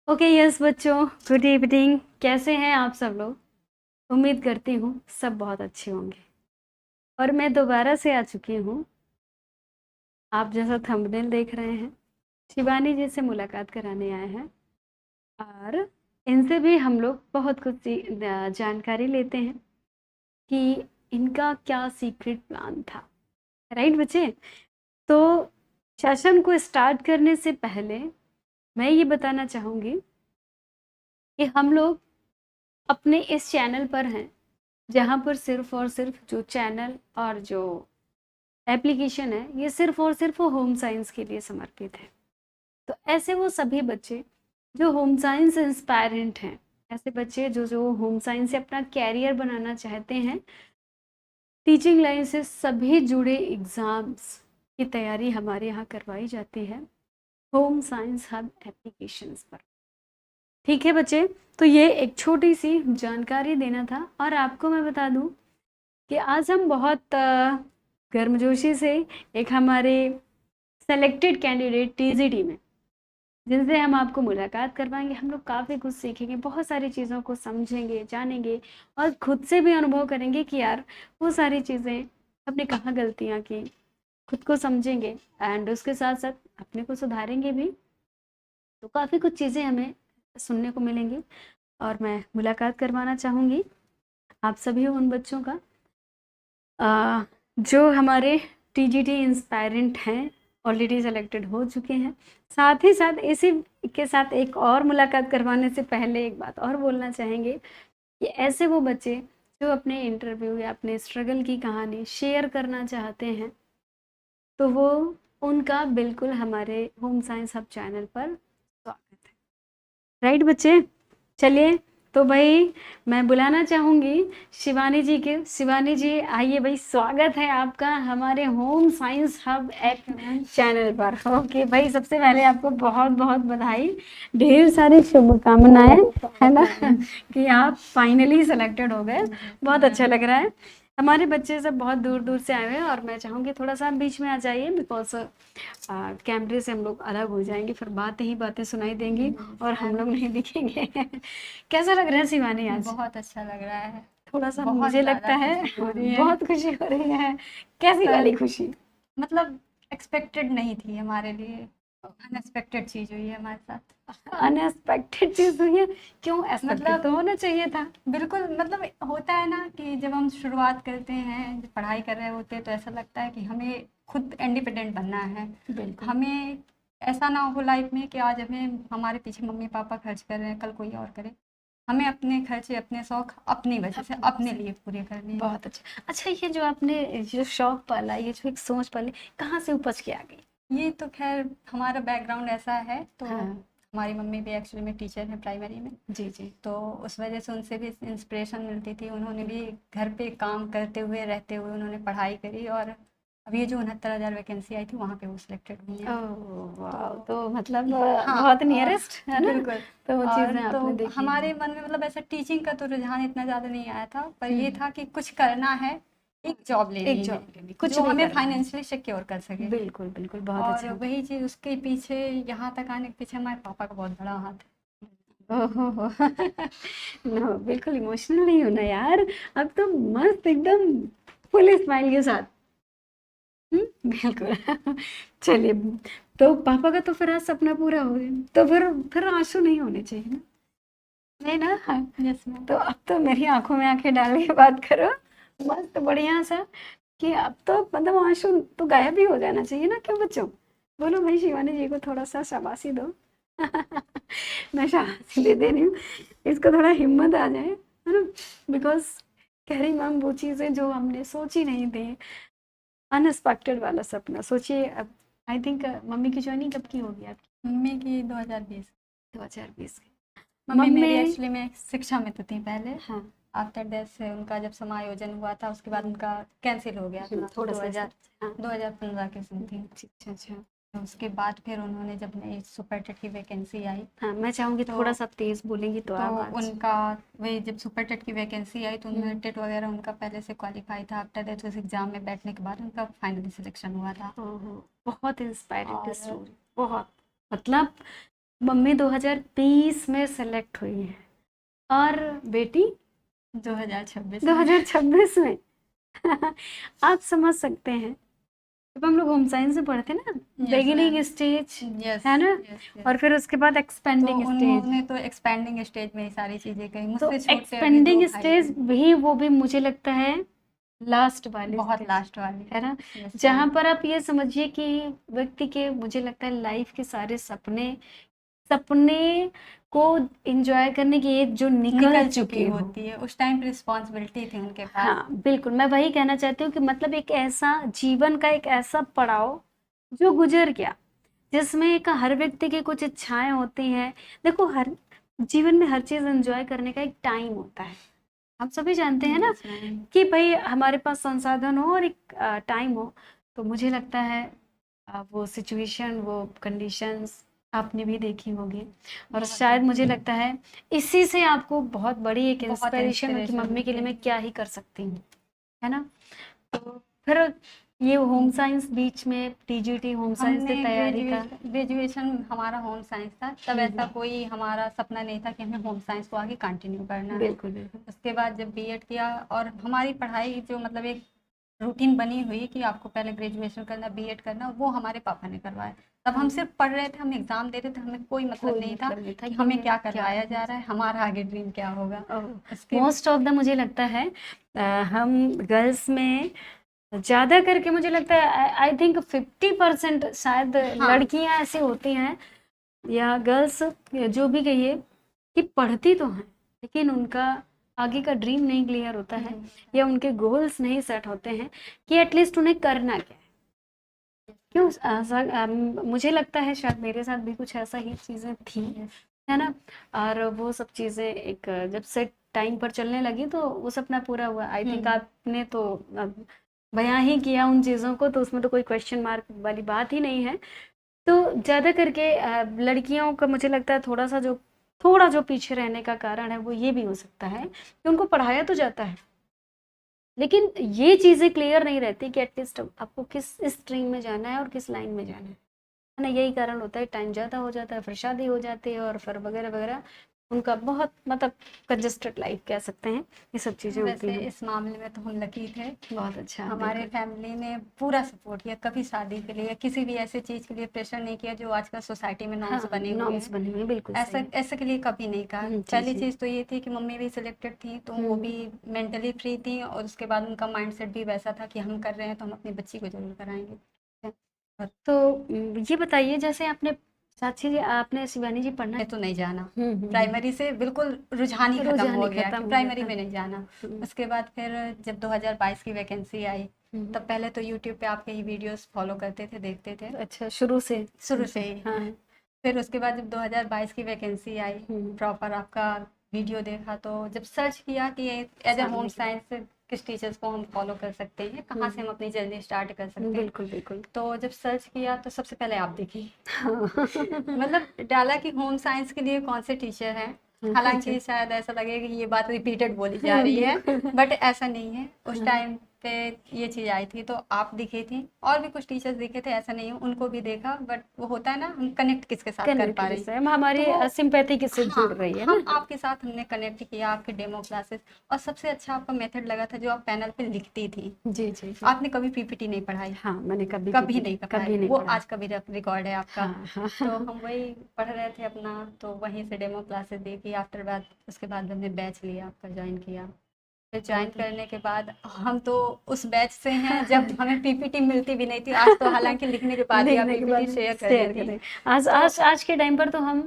Okay yes बच्चों, good evening. कैसे हैं आप सब लोग? उम्मीद करती हूँ सब बहुत अच्छे होंगे। और मैं दोबारा से आ चुकी हूँ। आप जैसा थंबनेल देख रहे हैं, शिवानी जी से मुलाकात कराने आए हैं। और इनसे भी हम लोग बहुत कुछ जानकारी लेते हैं कि इनका क्या सीक्रेट प्लान था। राइट बच्चे? तो सेशन को स्टार्ट करने से पहले मैं ये बताना चाहूँगी कि हम लोग अपने इस चैनल पर हैं, जहाँ पर सिर्फ और सिर्फ जो चैनल और जो एप्लीकेशन है ये सिर्फ और सिर्फ होम साइंस के लिए समर्पित है। तो ऐसे वो सभी बच्चे जो होम साइंस इंस्पायरेंट हैं, ऐसे बच्चे जो जो होम साइंस से अपना कैरियर बनाना चाहते हैं, टीचिंग लाइन से सभी जुड़े एग्ज़ाम्स की तैयारी हमारे यहाँ करवाई जाती है होम साइंस हब एप्लीकेशंस पर। ठीक है बच्चे, तो ये एक छोटी सी जानकारी देना था। और आपको मैं बता दूं कि आज हम बहुत गर्मजोशी से एक हमारे सेलेक्टेड कैंडिडेट टीजीटी में, जिनसे हम आपको मुलाकात करवाएंगे, हम लोग काफ़ी कुछ सीखेंगे, बहुत सारी चीज़ों को समझेंगे, जानेंगे और खुद से भी अनुभव करेंगे कि यार वो सारी चीज़ें हमने कहाँ गलतियाँ की, खुद को समझेंगे एंड उसके साथ साथ अपने को सुधारेंगे भी। तो काफ़ी कुछ चीज़ें हमें सुनने को मिलेंगी और मैं मुलाकात करवाना चाहूँगी आप सभी उन बच्चों का जो हमारे टीजीटी इंस्पायरेंट हैं, ऑलरेडी सेलेक्टेड हो चुके हैं। साथ ही साथ इसी के साथ एक और मुलाकात करवाने से पहले एक बात और बोलना चाहेंगे कि ऐसे वो बच्चे जो अपने इंटरव्यू या अपने स्ट्रगल की कहानी शेयर करना चाहते हैं, तो वो उनका बिल्कुल हमारे होम साइंस हब चैनल पर स्वागत है। राइट बच्चे? चलिए, तो भाई मैं बुलाना चाहूँगी शिवानी जी के। शिवानी जी आइए भाई, स्वागत है आपका हमारे home science hub app channel पर। ओके भाई, सबसे पहले आपको बहुत बहुत बधाई, ढेर सारी शुभकामनाएं, है ना, कि आप फाइनली सेलेक्टेड हो गए। बहुत अच्छा लग रहा है। हमारे बच्चे सब बहुत दूर दूर से आए हुए हैं और मैं चाहूँगी थोड़ा सा बीच में आ जाइए, बिकॉज कैमरे से हम लोग अलग हो जाएंगे, फिर बातें ही बातें सुनाई देंगी और हम लोग नहीं दिखेंगे। कैसा लग रहा है शिवानी आज? बहुत अच्छा लग रहा है। थोड़ा सा बहुत मुझे ज़्यादा लगता है खुशी हो रही है। बहुत खुशी हो रही है। कैसी अ, वाली खुशी? मतलब एक्सपेक्टेड नहीं थी हमारे लिए, अनएक्सपेक्टेड चीज़ हुई है हमारे साथ। अनएक्सपेक्टेड चीज हुई है? क्यों? एक्सपेक्टेड मतलब तो होना चाहिए था। बिल्कुल, मतलब होता है ना कि जब हम शुरुआत करते हैं, जब पढ़ाई कर रहे होते हैं तो ऐसा लगता है कि हमें खुद इंडिपेंडेंट बनना है। बिल्कुल हमें ऐसा ना हो लाइफ में कि आज हमें हमारे पीछे मम्मी पापा खर्च कर रहे हैं, कल कोई और करे। हमें अपने खर्चे, अपने शौक अपनी वजह से अपनी वजह अपने से। लिए पूरे करने हैं। बहुत अच्छा। अच्छा, ये जो आपने जो शौक पाला, ये जो एक सोच पाली, कहाँ से उपज के आ गई? ये तो खैर हमारा बैकग्राउंड ऐसा है, तो हाँ हमारी मम्मी भी एक्चुअली में टीचर है प्राइमरी में। जी जी। तो उस वजह से उनसे भी इंस्पिरेशन मिलती थी। उन्होंने भी घर पे काम करते हुए रहते हुए उन्होंने पढ़ाई करी, और अब ये जो 69,000 वैकेंसी आई थी वहाँ पे वो सिलेक्टेड हुई हैं। ओह तो वाह! तो मतलब हाँ, बहुत नियरेस्ट है ना? बिल्कुल। तो वो और चीज़ें तो आपने देखी हैं। हमारे मन में मतलब ऐसा टीचिंग का तो रुझान इतना ज़्यादा नहीं आया था, पर ये हुँ, था कि कुछ करना है, एक जॉब एक लेनी है जॉब के लिए कुछ जो भी हमें करना है। फाइनेंशियली सिक्योर कर सके। बिल्कुल, बिल्कुल, बहुत और अच्छा। वही चीज़, उसके पीछे, यहाँ तक आने के पीछे हमारे पापा का बहुत बड़ा हाथ ओह हो हो! नो, बिल्कुल इमोशनल नहीं होना यार। अब तो मस्त एकदम फुल स्माइल के साथ। बिल्कुल। चलिए, तो पापा का तो फिर आज सपना पूरा हो गया, तो फिर आँसू नहीं होने चाहिए ना? नहीं ना? हाँ। है। Yes ma'am. तो अब तो मेरी आँखों में आँखें डाल के बात करो, मस्त बढ़िया सा, कि अब तो मतलब आँसू तो गायब ही हो जाना चाहिए ना, क्यों बच्चों? बोलो भाई, शिवानी जी को थोड़ा-सा शाबाशी दो। मैं शाबाशी दे दे रही हूँ, इसको थोड़ा हिम्मत आ जाए, है ना? बिकॉज़ कह रही मैम वो चीज़ें जो हमने सोची नहीं थी, अनएक्सपेक्टेड वाला सपना। सोचिए अब, आई थिंक मम्मी की जॉइनिंग कब की होगी आपकी? मम्मी की 2020। 2020 की। मम्मी मेरी मम्मी एक्चुअली में शिक्षा में तो थी पहले। हाँ, आफ्टर दैट से उनका जब समायोजन हुआ था उसके बाद उनका कैंसिल हो गया था, थोड़ा-सा इस 2000 तरह से, हाँ। 2015 के समथिंग। अच्छा, अच्छा। तो उसके बाद फिर उन्होंने जब नई सुपर टेट की वैकेंसी आई, हाँ, मैं चाहूँगी तो थोड़ा-सा तेज़ बोलेंगी तो तो आवाज़। उनका वही जब सुपर टेट की वैकेंसी आई तो उन्होंने हुँ। टेट वगैरह उनका पहले से क्वालिफाई था। आफ्टर दैट उस एग्ज़ाम में बैठने के बाद उनका फाइनली सिलेक्शन हुआ था। ओहो! बहुत इंस्पायरिंग और स्टोरी, बहुत। मतलब मम्मी 2020 में सेलेक्ट हुई है और बेटी 2026 में। 2026 में। आप समझ सकते हैं, जब हम लोग होम साइंस में पढ़ते ना, बिगिनिंग ma'am. स्टेज यस है ना, यस। और फिर उसके बाद तो एक्सपेंडिंग स्टेज। उन्होंने तो एक्सपेंडिंग स्टेज में ही सारी चीजें कही, तो मुझसे छोटे अभी 2 एक्सपेंडिंग भाई स्टेज हैं। भी, वो भी मुझे लगता है लास्ट वाली बहुत स्टेज लास्ट वाली। है ना, यस जहां मैम। पर आप ये समझिए कि व्यक्ति के, मुझे लगता है लाइफ के सारे सपने सपने को एंजॉय करने की एज जो निकल निकल चुकी चुकी हो। होती है, उस टाइम पे रिस्पॉन्सिबिलिटी थी उनके पास। हाँ बिल्कुल, मैं वही कहना चाहती हूँ कि मतलब एक ऐसा जीवन का एक ऐसा पड़ाव जो गुजर गया, जिसमें एक हर व्यक्ति की कुछ इच्छाएं होती हैं। देखो, हर जीवन में हर चीज एंजॉय करने का एक टाइम होता है, हम सभी जानते हैं ना, यस मैम। कि भाई हमारे पास संसाधन हो और एक टाइम हो। तो मुझे लगता है वो सिचुएशन, वो कंडीशंस आपने भी देखी होगी, और बहुत शायद मुझे लगता है इसी से आपको बहुत बड़ी एक बहुत इंस्पिरेशन हो कि इंस्पिरेशन मम्मी के लिए मिलती मैं है। क्या ही कर सकती हूँ, है ना। तो फिर ये होम साइंस बीच में टीजीटी होम साइंस से हमने तैयारी का। ग्रेजुएशन हमारा होम साइंस था, तब ऐसा कोई हमारा सपना नहीं था कि हमें होम साइंस को आगे कंटिन्यू करना है। बिल्कुल बिल्कुल। उसके बाद जब बीएड किया, और हमारी पढ़ाई जो मतलब एक रूटीन बनी हुई कि आपको पहले ग्रेजुएशन करना, बीएड करना, वो हमारे पापा ने करवाया। तब हम सिर्फ पढ़ रहे थे, हम एग्जाम दे रहे थे, हमें कोई मतलब नहीं था कि हमें क्या करवाया जा रहा है, हमारा आगे ड्रीम क्या होगा। उसके मोस्ट ऑफ द, मुझे लगता है हम गर्ल्स में ज्यादा करके, मुझे लगता है आई थिंक 50% शायद हाँ लड़कियां ऐसी होती हैं, या गर्ल्स जो भी कहिए, कि पढ़ती तो हैं लेकिन उनका आगे का ड्रीम नहीं क्लियर होता है, या उनके गोल्स नहीं सेट होते हैं कि एटलीस्ट उन्हें करना क्या है। क्यों मुझे लगता है शायद मेरे साथ भी कुछ ऐसा ही चीज़ें थी, है ना। और वो सब चीज़ें एक जब से टाइम पर चलने लगी तो वो सपना पूरा हुआ। आई थिंक आपने तो अब बयां ही किया उन चीज़ों को, तो उसमें तो कोई क्वेश्चन मार्क वाली बात ही नहीं है। तो ज़्यादा करके लड़कियों का मुझे लगता है थोड़ा जो पीछे रहने का कारण है वो ये भी हो सकता है कि उनको पढ़ाया तो जाता है, लेकिन ये चीज़ें क्लियर नहीं रहती कि एटलीस्ट आपको किस स्ट्रीम में जाना है और किस लाइन में जाना है ना। यही कारण होता है, टाइम ज़्यादा हो जाता है, फिर शादी हो जाती है, और फिर वगैरह वगैरह, उनका बहुत मतलब कंजस्टेड लाइफ कह सकते हैं, ये सब चीज़ें होती वैसे हैं। इस मामले में तो हम लकी थे, बहुत अच्छा, हमारे बिल्कुल। फैमिली ने पूरा सपोर्ट किया, कभी शादी के लिए किसी भी ऐसे चीज़ के लिए प्रेशर नहीं किया जो आजकल सोसाइटी में नॉर्म्स हाँ, बने हुए नॉर्म्स हैं। बने हुए हैं, बिल्कुल ऐसा सही। ऐसे के लिए कभी नहीं कहा। जी पहली जी। चीज़ तो ये थी कि मम्मी भी सिलेक्टेड थी, तो वो भी मेंटली फ्री थी, और उसके बाद उनका माइंडसेट भी वैसा था कि हम कर रहे हैं तो हम अपनी बच्ची को ज़रूर कराएंगे। तो ये बताइए, जैसे आपने साक्षी जी, आपने शिवानी जी पढ़ना मैं तो नहीं जाना, हम्म। प्राइमरी से बिल्कुल रुझान ही खत्म रुझान हो ही गया खत्म कि हो गया प्राइमरी था। में नहीं जाना। हम्म, उसके बाद फिर जब 2022 की वैकेंसी आई, हम्म। तब पहले तो यूट्यूब पे आपके ही वीडियोस फॉलो करते थे, देखते थे अच्छा, शुरू से शुरू से ही। हाँ। फिर उसके बाद जब 2022 की वैकेंसी आई, प्रॉपर आपका वीडियो देखा, तो जब सर्च किया कि एज ए होम साइंस किस टीचर्स को हम फॉलो कर सकते हैं, कहाँ से हम अपनी जर्नी स्टार्ट कर सकते हैं। बिल्कुल बिल्कुल। तो जब सर्च किया तो सबसे पहले आप दिखी। मतलब डाला कि होम साइंस के लिए कौन से टीचर हैं, हालांकि शायद ऐसा लगे कि ये बात रिपीटेड बोली जा रही है, बट ऐसा नहीं है। उस टाइम पे ये चीज़ आई थी तो आप दिखे थी, और भी कुछ टीचर्स दिखे थे, ऐसा नहीं है, उनको भी देखा, बट वो होता है ना, हम कनेक्ट किसके साथ कर पा रहे हैं, हमारी तो वो सिंपैथी किससे हाँ, जुड़ रही है हम ना। आपके साथ हमने कनेक्ट किया, आपके डेमो क्लासेस। और सबसे अच्छा आपका मेथड लगा था जो आप पैनल पे लिखती थी। जी जी जी। आपने कभी पीपीटी नहीं पढ़ाई? हाँ, मैंने कभी कभी नहीं पढ़ाई, वो पढ़ा। आज का भी रिकॉर्ड है आपका। हाँ हाँ। तो हम वही पढ़ रहे थे अपना, तो वहीं से डेमो क्लासेस देखी। आफ्टर बाद उसके बाद हमने बैच लिया, आपका ज्वाइन किया। फिर ज्वाइन करने के बाद हम तो उस बैच से हैं जब हमें पीपीटी मिलती भी नहीं थी। आज तो हालांकि लिखने के बाद ही आप लिखने के पीपीटी बाद शेयर कर शेयर देती। करें। आज तो आज आज के टाइम पर तो हम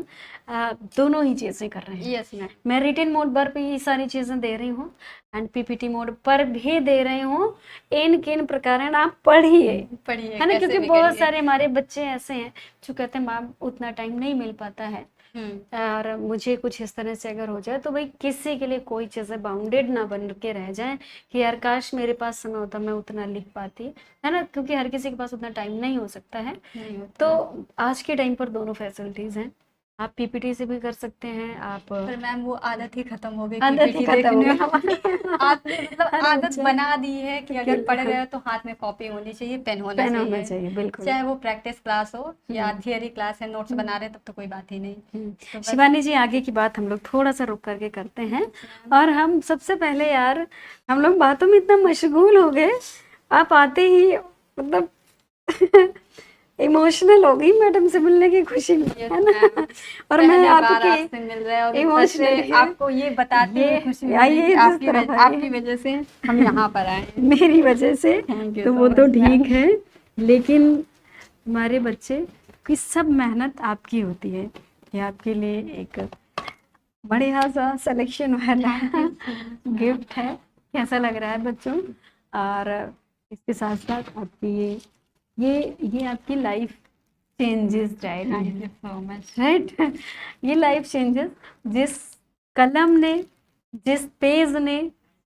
दोनों ही चीज़ें कर रहे हैं। Yes ma'am. मैं रिटन मोड पर भी ये सारी चीज़ें दे रही हूँ, एंड पीपीटी मोड पर भी दे रही हूँ। इन किन प्रकार आप पढ़िए, पढ़िए है ना, कैसे क्योंकि भी बहुत करिए। सारे हमारे बच्चे ऐसे हैं जो कहते हैं मैम उतना टाइम नहीं मिल पाता है, और मुझे कुछ इस तरह से अगर हो जाए तो भाई किसी के लिए कोई चीज़ें बाउंडेड ना बन के रह जाए कि यार काश मेरे पास समय होता मैं उतना लिख पाती, है ना, क्योंकि हर किसी के पास उतना टाइम नहीं हो सकता है। नहीं होता तो है। आज के टाइम पर दोनों फैसिलिटीज़ हैं, आप पीपीटी से भी कर सकते हैं, आप पर मैम वो आदत ही खत्म हो गई आदत ही PPT खत्म हो देखने गई वाली। आपने मतलब अरे आदत अच्छा। बना दी है कि अगर क्या- पढ़ रहे हो तो हाथ में कॉपी होनी चाहिए, पेन होना पेन होना चाहिए, चाहिए, बिल्कुल। चाहे वो प्रैक्टिस क्लास हो या हम्म, थियरी क्लास है, नोट्स बना हम्म, रहे हैं, तब तो कोई बात ही नहीं। तो बस। शिवानी जी, आगे की बात हम लोग थोड़ा सा रुक करके करते हैं। Yes ma'am. और हम सबसे पहले यार, हम लोग बातों में इतना मशगूल हो गए, आप आते ही मतलब इमोशनल हो गई मैडम से मिलने की खुशी में, यस है ना। मैम। और मैं पहली बार आपके आपसे मिल रहे हैं और ऊपर से इमोशनली आपको ये बताते हुए खुशी ये हो रही है आइए कि इस तरफ आपकी आइए। वजह से हम यहाँ पर आए हैं। मेरी वजह से थैंक यू तो सो वो तो मच मैम। ठीक है, लेकिन हमारे बच्चे की सब मेहनत आपकी होती है, ये आपके लिए एक बढ़िया सा सिलेक्शन वाला गिफ्ट है। कैसा लग रहा है बच्चों? और इसके साथ साथ आपकी ये आपकी लाइफ चेंजेस डायरी थैंक है, यू सो मच। राइट। ये लाइफ चेंजेस, जिस कलम ने, जिस पेज ने,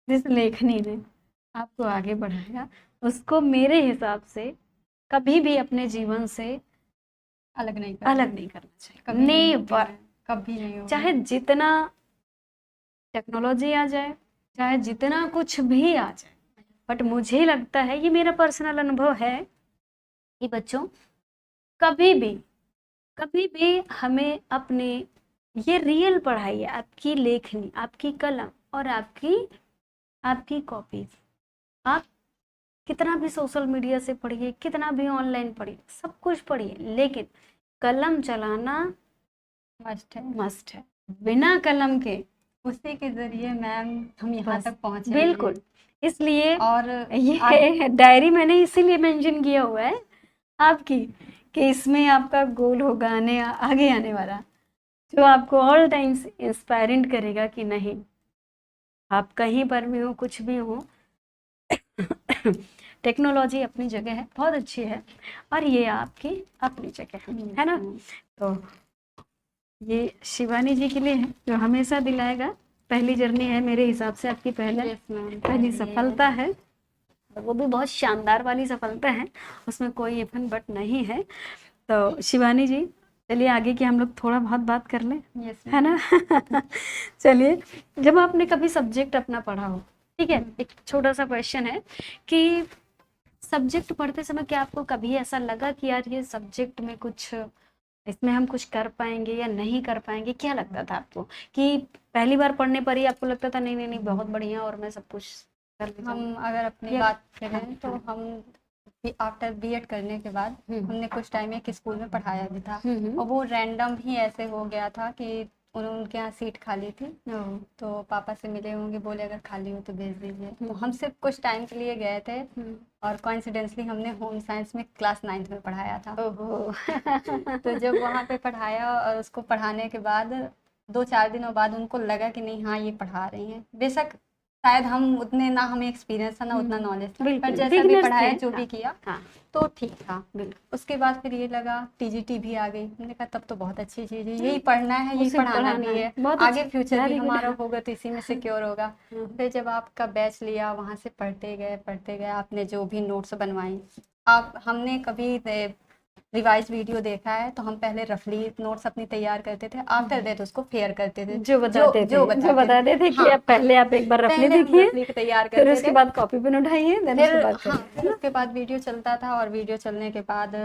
जिस लेखनी ने आपको आगे बढ़ाया, उसको मेरे हिसाब से कभी भी अपने जीवन से अलग नहीं करना, अलग नहीं करना चाहिए, कभी नहीं होगी नेवर। मैम, कभी नहीं होगी। चाहे जितना टेक्नोलॉजी आ जाए, चाहे जितना कुछ भी आ जाए, बट मुझे लगता है, ये मेरा पर्सनल अनुभव है, कि बच्चों कभी भी हमें अपने, ये रियल पढ़ाई है, आपकी लेखनी, आपकी कलम और आपकी आपकी कॉपीज। आप कितना भी सोशल मीडिया से पढ़िए, कितना भी ऑनलाइन पढ़िए, सब कुछ पढ़िए, लेकिन कलम चलाना मस्ट है। मस्ट है। बिना कलम के उसी के जरिए मैम हम यहाँ बस, तक पहुँचे बिल्कुल। हैं। इसलिए और ये डायरी मैंने इसीलिए मेंशन किया हुआ है आपकी, कि इसमें आपका गोल होगा आगे आने वाला, जो आपको ऑल टाइम्स इंस्पायरिंग करेगा कि नहीं, आप कहीं पर भी हो, कुछ भी हो, टेक्नोलॉजी अपनी जगह है, बहुत अच्छी है, और ये आपकी अपनी जगह है ना। तो ये शिवानी जी के लिए है, जो हमेशा दिलाएगा। पहली जर्नी है मेरे हिसाब से आपकी, पहली सफलता है, और वो भी बहुत शानदार वाली सफलता है, उसमें कोई इफन बट नहीं है। तो शिवानी जी, चलिए आगे की हम लोग थोड़ा बहुत बात कर लें, यस है ना। चलिए, जब आपने कभी सब्जेक्ट अपना पढ़ा हो, ठीक है, एक छोटा सा क्वेश्चन है कि सब्जेक्ट पढ़ते समय क्या आपको कभी ऐसा लगा कि यार ये सब्जेक्ट में कुछ, इसमें हम कुछ कर पाएंगे या नहीं कर पाएंगे? क्या लगता था आपको, कि पहली बार पढ़ने पर ही आपको लगता था नहीं नहीं नहीं बहुत बढ़िया और मैं सब कुछ कर ले हम जाऊंगा? अगर अपनी या- बात हाँ, करें तो हाँ। हम आफ्टर बीएड करने के बाद हमने कुछ टाइम एक स्कूल में पढ़ाया भी था, हम्म। और वो रैंडम ही ऐसे हो गया था कि उनके यहाँ सीट खाली थी, ओह, तो पापा से मिले होंगे, बोले अगर खाली हो तो भेज दीजिए। तो हम सिर्फ कुछ टाइम के लिए गए थे, और कॉइंसिडेंसली हमने होम साइंस में क्लास 9th में पढ़ाया था। ओहो। तो जब वहाँ पे पढ़ाया और उसको पढ़ाने के बाद 2-4 दिनों बाद उनको लगा कि नहीं हाँ ये पढ़ा रही हैं, बेशक शायद हम उतने ना, हमें एक्सपीरियंस था ना उतना नॉलेज था, पर बिल्कुल, जैसा भी बिगिनर्स पढ़ाया थे। जो भी हाँ, किया हाँ, तो ठीक था। बिल्कुल। उसके बाद फिर ये लगा टीजीटी भी आ गई, हमने कहा तब तो बहुत अच्छी चीज़ है, यही पढ़ना है, यही उसे पढ़ाना भी है, बहुत आगे अच्छा, फ्यूचर भी वेरी गुड। हमारा होगा तो इसी में सिक्योर होगा। हाँ। फिर जब आपका बैच लिया, वहाँ से पढ़ते गए, आपने जो भी नोट्स बनवाई, आप हमने कभी रिवाइज वीडियो देखा है तो हम पहले रफली नोट्स अपनी तैयार करते थे, आफ्टर दैट उसको फेयर करते थे, जो बताते थे, जो बताते थे कि हाँ, आप पहले आप एक बार रफली पहले हम देखिए, रफली तैयार फिर करते उसके थे, बाद कॉपी पेन उठाइए, देन फिर उसके बाद हाँ, करिए। फिर उसके बाद वीडियो चलता था, और वीडियो चलने के बाद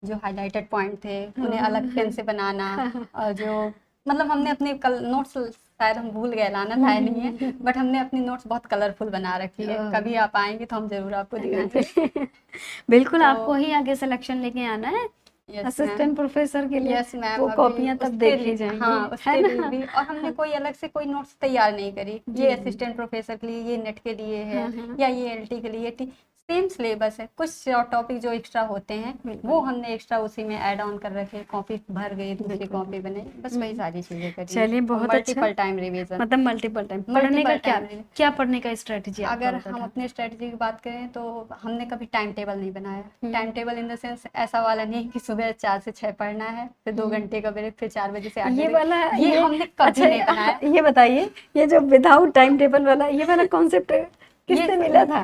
जो हाइलाइटेड पॉइंट थे उन्हें अलग पेन से बनाना, और जो मतलब हमने अपने नोट्स, शायद हम भूल गए, लाना था नहीं है, बट हमने अपनी नोट्स बहुत कलरफुल बना रखी है, कभी आप आएंगे तो हम जरूर आपको दिखाएंगे। बिल्कुल, तो आपको ही आगे सिलेक्शन लेके आना है यस असिस्टेंट प्रोफेसर के लिए। यस मैम, वो अभी कॉपियां तब उसके देखी लिए, जाएंगी, हाँ है उसके लिए ना। भी, और हमने कोई अलग से कोई नोट्स तैयार नहीं करी, जी, ये जी। असिस्टेंट प्रोफेसर के लिए, ये नेट के लिए है, हाँ, हाँ। या ये एलटी के लिए, सेम सिलेबस है, कुछ टॉपिक जो एक्स्ट्रा होते हैं बिल्कुल। वो हमने एक्स्ट्रा उसी में ऐड ऑन कर रखे, कॉपी भर गई, दूसरी बिल्कुल। कॉपी बनाई, बस वही सारी चीजें करी। चलिए, बहुत अच्छा। मल्टीपल टाइम रिवीजन, मतलब मल्टीपल टाइम पढ़ने का क्या, क्या पढ़ने का स्ट्रेटजी आपका अगर होता हम था? अपने स्ट्रेटजी की बात करें तो हमने कभी टाइम टेबल नहीं बनाया, time table in the sense ऐसा वाला नहीं कि सुबह 4 से 6 पढ़ना है, फिर 2 घंटे का ब्रेक, फिर 4 बजे से 8 ये बजे, वाला, ये हमने कभी अच्छा, नहीं बनाया। ये बताइए, ये जो विदाउट टाइम टेबल वाला, ये वाला कॉन्सेप्ट किससे मिला था?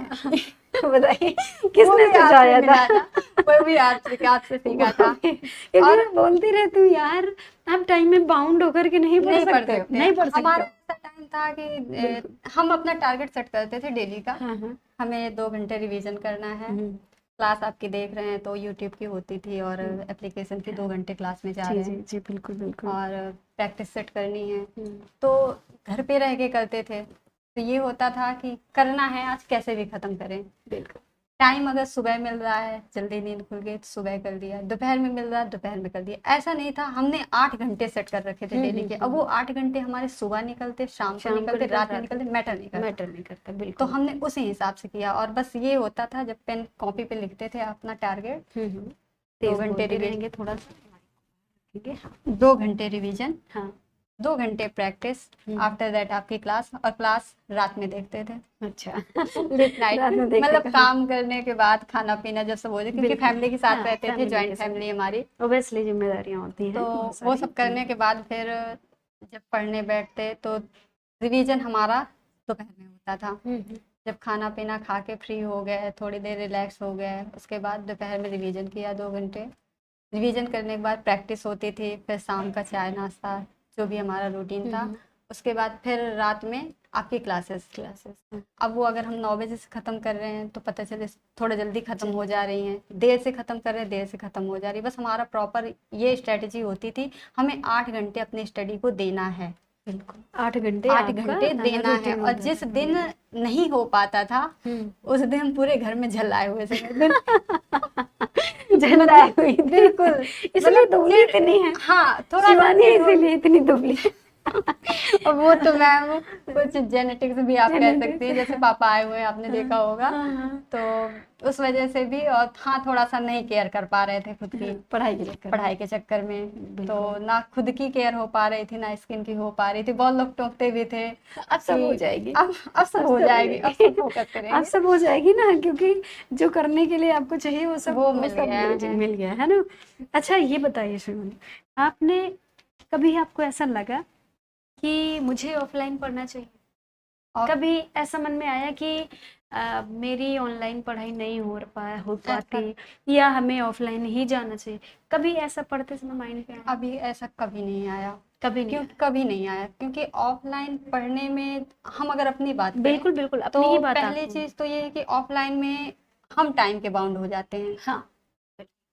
बताइए, वो किसने भी आपसे सुझाया मिला था? था, वो भी आपसे सीखा था। क्योंकि और मैं बोलती रहती हूँ यार, आप टाइम में बाउंड होकर के नहीं पढ़ नहीं पढ़ सकते, सकते। नहीं पढ़ हमारा सकते। ऐसा टाइम था कि बिल्कुल। हम अपना टारगेट सेट करते थे डेली का। हाँ हाँ। हमें 2 घंटे रिवीजन करना है। क्लास आपकी देख रहे हैं तो यूट्यूब की होती थी और एप्लीकेशन की, 2 घंटे क्लास में जा जी रहे जी हैं जी, बिल्कुल बिल्कुल। और प्रैक्टिस सेट करनी है। तो घर पे रह के करते थे, तो ये होता था कि करना है आज कैसे भी ख़त्म करें। बिल्कुल। टाइम अगर सुबह मिल रहा है, जल्दी नींद खुल गई तो सुबह कर दिया, दोपहर में मिल रहा है दोपहर में कर दिया। ऐसा नहीं था, हमने 8 घंटे सेट कर रखे थे डेली के। अब वो 8 घंटे हमारे सुबह निकलते, शाम को शाम को निकलते, निकल, रात में रात निकलते, मैटर नहीं करता। मैटर नहीं करता, तो बिल्कुल। हमने उसी हिसाब से किया और बस ये होता था जब पेन कॉपी पे लिखते थे अपना टारगेट, 2 तेज घंटे बोलते रिवीजन, रहेंगे थोड़ा सा, ठीक है। 2 घंटे रिवीजन, हाँ। 2 घंटे प्रैक्टिस, आफ्टर दैट आपकी क्लास। और क्लास रात में देखते थे, अच्छा। लेट नाइट, रात में देखने मतलब का, हाँ। काम करने के बाद खाना पीना जब सब हो जाए, क्योंकि बिल्कुल। फैमिली के साथ हाँ, रहते थे, फैमिली जॉइंट के साथ फैमिली हमारी। ओबियसली जिम्मेदारियां होती हैं तो बहुत वो सारी। सब करने के बाद फिर जब पढ़ने बैठते तो रिवीजन हमारा दोपहर में होता था। जब खाना पीना खा के फ्री हो गए, थोड़ी देर रिलैक्स हो गए, उसके बाद दोपहर में रिवीजन किया 2 घंटे। रिवीजन करने के बाद प्रैक्टिस होती थी, फिर शाम का चाय नाश्ता, जो भी हमारा रूटीन था। उसके बाद फिर रात में आपकी क्लासेस। अब वो अगर हम 9 बजे से ख़त्म कर रहे हैं तो पता चले थोड़ा जल्दी ख़त्म हो जा रही हैं, देर से ख़त्म कर रहे हैं देर से ख़त्म हो जा रही है। बस हमारा प्रॉपर ये स्ट्रेटजी होती थी, हमें 8 घंटे अपनी स्टडी को देना है। बिल्कुल, 8 घंटे 8 घंटे देना है। और जिस दिन नहीं हो पाता था उस दिन पूरे घर में झल्लाए हुए थे। झल्लाए हुई थी। बिल्कुल, इसलिए दुबली इतनी है। हाँ, थोड़ा सा शिवानी इसीलिए इतनी दुबली है। और वो तो मैम कुछ जेनेटिक्स भी आप कह सकती हैं, जैसे पापा आए हुए हैं आपने देखा होगा, तो उस वजह से भी। और हाँ, थोड़ा सा नहीं केयर कर पा रहे थे खुद की पढ़ाई के चक्कर में, तो ना खुद की केयर हो पा रही थी ना स्किन की हो पा रही थी। बहुत लोग टोकते भी थे, अब सब हो जाएगी, अब सब हो जाएगी, अब सब फोकस अब करेंगे। सब हो जाएगी ना, क्योंकि जो करने के लिए आपको चाहिए वो सब वो मिल गया है। मिल गया है ना। अच्छा ये बताइए शिवानी, आपने कभी आपको ऐसा लगा कि मुझे ऑफलाइन पढ़ना चाहिए? और कभी ऐसा मन में आया कि मेरी ऑनलाइन पढ़ाई नहीं हो पाती, या हमें ऑफलाइन ही जाना चाहिए? कभी ऐसा पढ़ते समय माइंड पे आया? अभी ऐसा कभी नहीं आया, कभी नहीं क्योंकि कभी नहीं आया, क्योंकि ऑफलाइन पढ़ने में हम अगर अपनी बात करें, बिल्कुल बिल्कुल, अपनी तो ही बात पहली आपको। चीज तो ये है कि ऑफलाइन में हम टाइम के बाउंड हो जाते हैं। हाँ,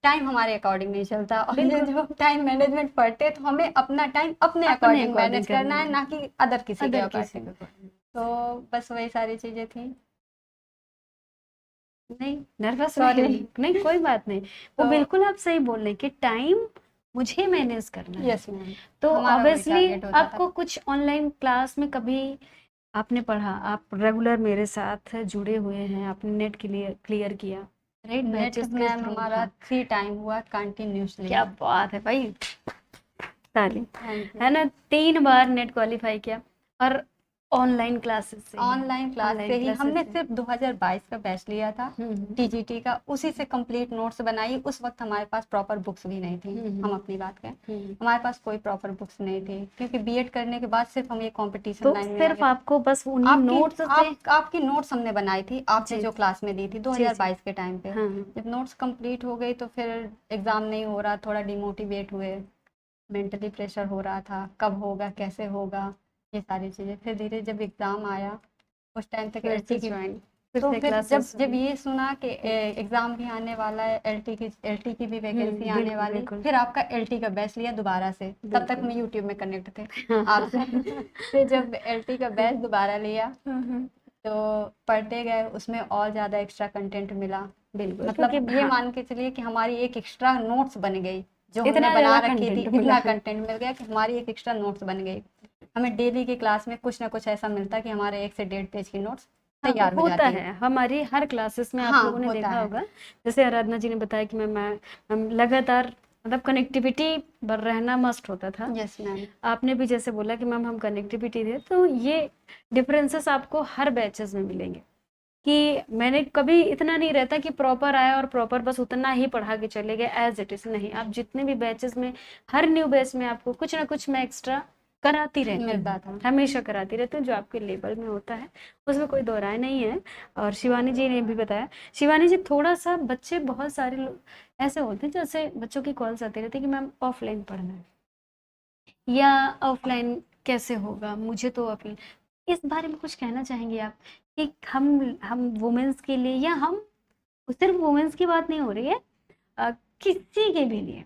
टाइम हमारे अकॉर्डिंग नहीं चलता, और ये बिल्कुल। जब हम टाइम मैनेजमेंट पढ़ते हैं तो हमें अपना टाइम अपने अपने अकॉर्डिंग according मैनेज करना है, ना कि अदर किसी के अदर किसी अकॉर्डिंग। को। तो बस वही सारी चीजें थी। नहीं, नर्वस सॉरी। नहीं, कोई बात नहीं। वो तो बिल्कुल आप सही बोल रहे हैं कि टाइम मुझे मैनेज करना है। यस मैम, तो हमारा वही ऑब्वियसली टारगेट होता आपको था। कुछ ऑनलाइन क्लास में कभी आपने पढ़ा, आप रेगुलर मेरे साथ जुड़े हुए हैं, आपने नेट क्लियर किया, राइट? नेट बैचेस के मैम थ्रू। हमारा हाँ, 3 टाइम हुआ कंटिन्यूसली। क्या बात है भाई, ताली। Thank you. है ना, 3 बार नेट क्वालिफाई किया, और ऑनलाइन क्लासेस से ही। ऑनलाइन क्लास से ही हमने सिर्फ 2022 का बैच लिया था टीजीटी का, उसी से कंप्लीट नोट्स बनाई। उस वक्त हमारे पास प्रॉपर बुक्स भी नहीं थी, हम अपनी बात करें, हमारे पास कोई प्रॉपर बुक्स नहीं थी, क्योंकि बीएड करने के बाद सिर्फ हम ये कंपटीशन तो लाइन में सिर्फ आपको बस उन्हीं नोट्स से आपकी नोट्स हमने बनाई थी, आपने जो क्लास में दी थी 2022 के टाइम पे। हाँ। जब नोट्स कंप्लीट हो गई तो फिर एग्जाम नहीं हो रहा, थोड़ा डिमोटिवेट हुए, मेंटली प्रेशर हो रहा था, कब होगा कैसे होगा, ये सारी चीज़ें। फिर धीरे जब एग्ज़ाम आया उस टाइम तक एलटी की, तो फिर जब ये सुना कि एग्ज़ाम भी आने वाला है, एलटी की भी वैकेंसी आने वाली, फिर आपका एलटी का बैच लिया दोबारा से। तब तक हम यूट्यूब में कनेक्ट थे आपसे। फिर जब एलटी का बैच दोबारा लिया तो पढ़ते गए, उसमें और ज़्यादा एक्स्ट्रा कंटेंट मिला। बिल्कुल, मतलब ये मान के चलिए कि हमारी एक एक्स्ट्रा नोट्स बन गई, जो हमने बना रखी थी, इतना कंटेंट मिल गया कि हमारी एक एक्स्ट्रा नोट्स बन गई। हमें डेली की क्लास में कुछ ना कुछ ऐसा मिलता कि हमारे 1 से 1.5 पेज की नोट्स तैयार हो जाती है। हमारी हर क्लासेस में आप लोगों ने देखा होगा, जैसे आराधना जी ने बताया कि मैम लगातार मतलब कनेक्टिविटी पर रहना मस्ट होता था। Yes ma'am. आपने भी जैसे बोला कि मैम हम कनेक्टिविटी थे, तो ये डिफरेंसेस आपको हर बैचेस में मिलेंगे। कि मैंने कभी इतना नहीं रहता कि प्रॉपर आया और प्रॉपर बस उतना ही पढ़ा के चले गए एज इट इज, नहीं, आप जितने भी बैचेस में, हर न्यू बैच में आपको कुछ ना कुछ मैं एक्स्ट्रा कराती रहती मिलता हूँ, था। हमेशा कराती रहती हूँ, जो आपके लेवल में होता है उसमें कोई दो राय नहीं है। और शिवानी जी ने भी बताया, शिवानी जी थोड़ा सा बच्चे बहुत सारे लोग ऐसे होते हैं जैसे बच्चों की कॉल्स आती रहती है कि मैम ऑफलाइन पढ़ना है या ऑफलाइन कैसे होगा, मुझे तो ऑफलाइन। इस बारे में कुछ कहना चाहेंगे आप कि हम वुमेन्स के लिए, या हम सिर्फ वुमेन्स की बात नहीं हो रही है, अ, किसी के भी लिए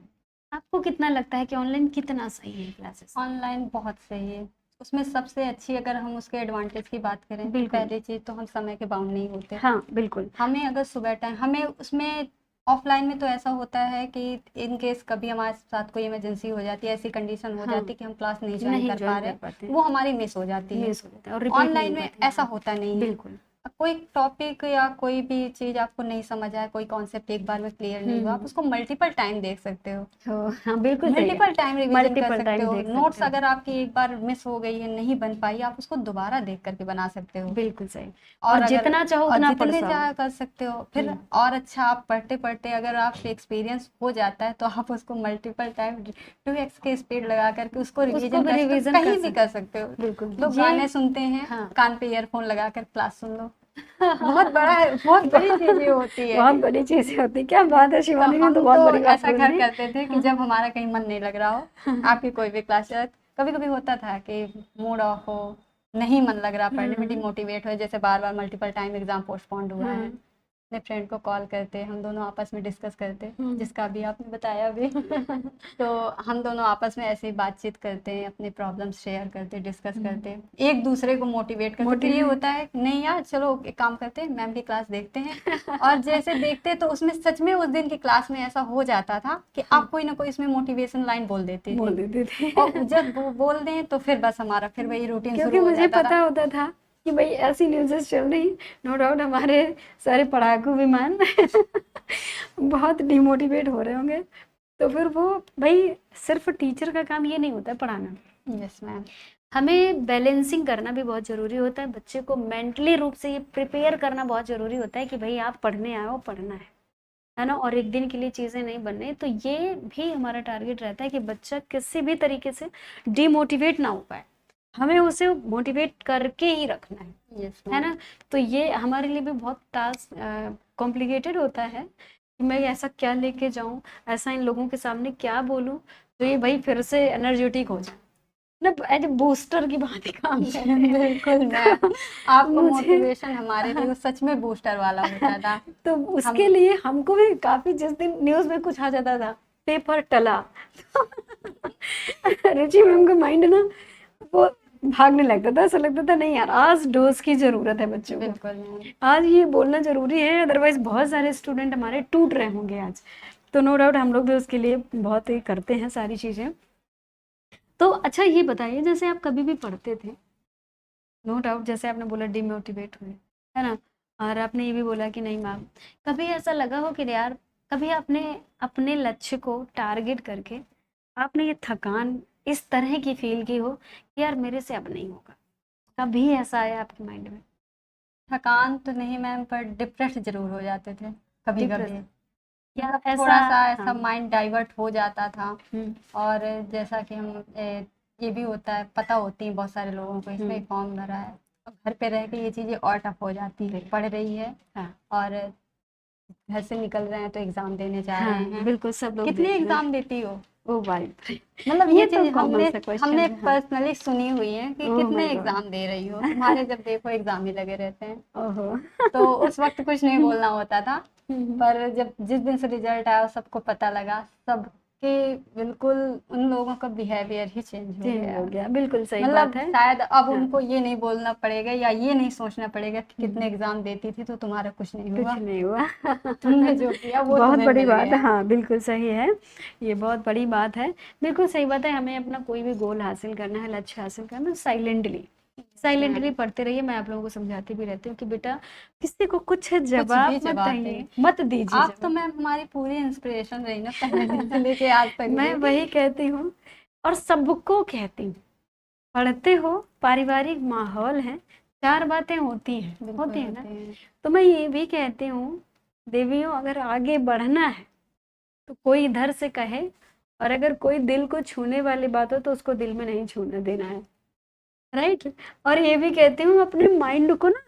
आपको कितना लगता है कि ऑनलाइन कितना सही है क्लासेस? ऑनलाइन बहुत सही है। उसमें सबसे अच्छी अगर हम उसके एडवांटेज की बात करें तो बिल्कुल। पहली चीज़ तो हम समय के बाउंड नहीं होते। हाँ बिल्कुल। हमें अगर सुबह टाइम हमें उसमें ऑफलाइन में तो ऐसा होता है कि इन केस कभी हमारे साथ कोई इमरजेंसी हो जाती है, ऐसी कंडीशन हो हाँ, जाती है कि हम क्लास नहीं ज्वाइन नहीं कर पा ज्वाइन रहे, कर पाते, वो हमारी मिस हो जाती है। मिस हो जाता है और रिपीट नहीं ऑनलाइन हो में पाती। ऐसा हाँ होता नहीं है। बिल्कुल। कोई टॉपिक या कोई भी चीज़ आपको नहीं समझ आए, कोई कॉन्सेप्ट एक बार में क्लियर नहीं हुआ, आप उसको मल्टीपल टाइम देख सकते हो, हाँ बिल्कुल सही है, मल्टीपल टाइम रिवीजन कर मल्टीपल सकते टाइम हो। देख नोट्स सकते हो, अगर आपकी एक बार मिस हो गई है, नहीं बन पाई, आप उसको दोबारा देख करके बना सकते हो। बिल्कुल सही। और और अगर जितना चाहो और उतना पढ़ जितने पाओ। चाहे कर सकते हो। फिर और अच्छा, आप पढ़ते पढ़ते अगर आप एक्सपीरियंस हो जाता है तो आप उसको मल्टीपल टाइम 2x के स्पीड लगा करके उसको उसको रिवीजन भी कर सकते हो, रिवीजन कर कहीं भी सकते कर सकते हो। बिल्कुल लोग ये। गाने सुनते हैं, हाँ कान पे ईयरफोन लगा कर क्लास सुन लो। बहुत बड़ी चीजें होती है। बहुत बड़ी चीजें होती है, क्या बात है, तो शिवानी ने तो हम बहुत तो बड़ी बात ऐसा बोल घर दी। करते थे कि जब हमारा कहीं मन नहीं लग रहा हो, आपकी कोई भी क्लास, कभी कभी होता था कि मूड ऑफ हो, नहीं मन लग रहा पढ़ने में, डिमोटिवेट हो, जैसे बार बार मल्टीपल टाइम एग्जाम पोस्टपोन्ड हुआ है, अपने फ्रेंड को कॉल करते, हम दोनों आपस में डिस्कस करते, जिसका भी आपने बताया अभी। तो हम दोनों आपस में ऐसे ही बातचीत करते हैं, अपने प्रॉब्लम्स शेयर करते, डिस्कस करते, एक दूसरे को मोटिवेट करते। फिर ये होता है नहीं यार चलो एक काम करते हैं, मैम की क्लास देखते हैं। और जैसे देखते तो उसमें सच में उस दिन की क्लास में ऐसा हो जाता था कि आप कोई ना कोई इसमें मोटिवेशन लाइन बोल देती बोल थी, देते थे और जब वो बोल दें तो फिर बस हमारा फिर वही रूटीन क्योंकि शुरू हो मुझे जाता पता था। होता था कि भाई ऐसी न्यूज़ेस चल रही, नो डाउट हमारे सारे पढ़ाकू विमान बहुत डिमोटिवेट हो रहे होंगे। तो फिर वो भाई सिर्फ टीचर का काम ये नहीं होता है पढ़ाना, यस मैम। हमें बैलेंसिंग करना भी बहुत ज़रूरी होता है, बच्चे को मेंटली रूप से ये प्रिपेयर करना बहुत ज़रूरी होता है कि भाई आप पढ़ने आए हो, पढ़ना है ना। और एक दिन के लिए चीज़ें नहीं बन रही, तो ये भी हमारा टारगेट रहता है कि बच्चा किसी भी तरीके से डिमोटिवेट ना हो पाए, हमें उसे मोटिवेट करके ही रखना यस है मैम। ना। तो ये हमारे लिए भी बहुत टास्क कॉम्प्लिकेटेड होता है कि मैं ऐसा क्या लेके जाऊं, ऐसा इन लोगों के सामने क्या बोलूं तो ये भाई फिर से एनर्जेटिक हो जाए ना, एज बूस्टर की बात ही काम करते हैं। बिल्कुल मैम, आपका मुझे मोटिवेशन हमारे लिए वो सच में बूस्टर वाला होता था। तो हम उसके लिए हमको भी काफी, जिस दिन न्यूज में कुछ आ जाता था पेपर टला रुचि मैम का माइंड ना वो भागने लगता था, ऐसा लगता था नहीं यार आज डोज की जरूरत है बच्चों को, बिल्कुल मैम। आज ये बोलना जरूरी है, अदरवाइज बहुत सारे स्टूडेंट हमारे टूट रहे होंगे आज। तो नो डाउट हम लोग भी उसके लिए बहुत ही करते हैं सारी चीजें। तो अच्छा ये बताइए, जैसे आप कभी भी पढ़ते थे, नो डाउट जैसे आपने बोला डिमोटिवेट हुए, है ना, और आपने ये भी बोला कि नहीं मैम, कभी ऐसा लगा हो कि यार कभी आपने अपने लक्ष्य को टारगेट करके आपने ये थकान इस तरह की फील की हो कि यार मेरे से अब नहीं होगा, कभी ऐसा आया आपके माइंड में? थकान तो नहीं मैम, पर डिप्रेस जरूर हो जाते थे कभी डिप्रेस कभी। या मतलब ऐसा? थोड़ा सा ऐसा हाँ। माइंड डाइवर्ट हो जाता था। हम्म। और जैसा कि ये भी होता है, पता होती है बहुत सारे लोगों को इसमें फॉर्म भरा है, और घर पे रह के ये चीज़ें और टफ हो जाती है, पढ़ रही है हाँ और घर से निकल रहे हैं तो एग्जाम देने जा हाँ रहे हैं। बिल्कुल सब लोग कितने देख रहे हैं। एग्जाम देती हो? ओ भाई मतलब ये ये तो चीज कॉमन हमने सा क्वेश्चन हमने है। हाँ। पर्सनली सुनी हुई है कि ओह कितने माय गॉड। एग्जाम दे रही हो, तुम्हारे जब देखो एग्जाम ही लगे रहते हैं। ओहो तो उस वक्त कुछ नहीं बोलना होता था, हम्म। पर जब जिस दिन से रिजल्ट आया सबको पता लगा, सबके बिल्कुल उन लोगों का बिहेवियर ही चेंज हो चेंज गया। हो गया, बिल्कुल सही बात मतलब है। शायद अब हाँ उनको ये नहीं बोलना पड़ेगा या ये नहीं सोचना पड़ेगा कि कितने एग्जाम देती थी तो तुम्हारा कुछ नहीं कुछ हुआ, नहीं हुआ तुमने जो किया वो बहुत तुम्हें बड़ी मिल बात है, गया। हाँ बिल्कुल सही है, ये बहुत बड़ी बात है, बिल्कुल सही बात है। हमें अपना कोई भी गोल हासिल करना है, लक्ष्य हासिल करना, साइलेंटली साइलेंटली पढ़ते रहिए। मैं आप लोगों को समझाती भी रहती हूँ कि बेटा किसी को कुछ कुछ जवाब भी मत जवाब दीजिए, नहीं। मत दीजिए आप तो जवाब। मैम हमारी पूरी इंस्पिरेशन रही ना, पहले दिन से लेके आज तक मैं भी। वही कहती हूँ और सबको कहती हूँ, पढ़ते हो, पारिवारिक माहौल है, चार बातें होती हैं, बिल्कुल होती है ना। होते हैं। तो मैं ये भी कहती हूँ देवियों, अगर आगे बढ़ना है तो कोई इधर से कहे और अगर कोई दिल को छूने वाली बात हो तो उसको दिल में नहीं छूने देना है, राइट। और ये भी कहती हूँ अपने माइंड को ना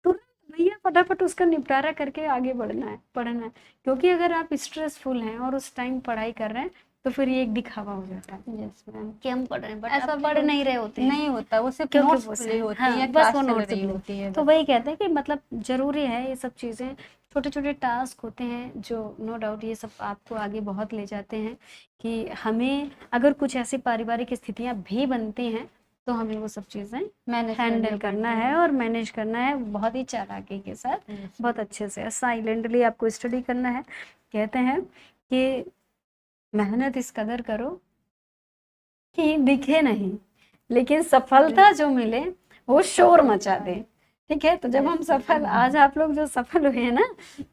तुरंत भैया फटाफट उसका निपटारा करके आगे बढ़ना है, पढ़ना है। क्योंकि अगर आप स्ट्रेसफुल हैं और उस टाइम पढ़ाई कर रहे हैं तो फिर ये एक दिखावा हो जाता है यस मैम, कि हम पढ़ रहे हैं बट ऐसा आप भी पढ़ नहीं रहे होते हैं, नहीं होता, वो सिर्फ क्योंकि नोट्स वो खुली होती हाँ, है, बस क्लास वो चल नोट्स रही खुली होती है तो बस। वही कहते हैं कि मतलब जरूरी है ये सब चीज़ें, छोटे छोटे टास्क होते हैं जो नो डाउट ये सब आपको आगे बहुत ले जाते हैं। कि हमें अगर कुछ ऐसी पारिवारिक स्थितियां भी बनती हैं तो हमें वो सब चीज़ें मैनेज हैंडल करना है और मैनेज करना है बहुत ही चालाकी के साथ, बहुत अच्छे से साइलेंटली आपको स्टडी करना है। कहते हैं कि मेहनत इस कदर करो कि दिखे नहीं, लेकिन सफलता जो मिले वो शोर मचा दे। ठीक है, तो जब हम सफल, आज आप लोग जो सफल हुए हैं ना,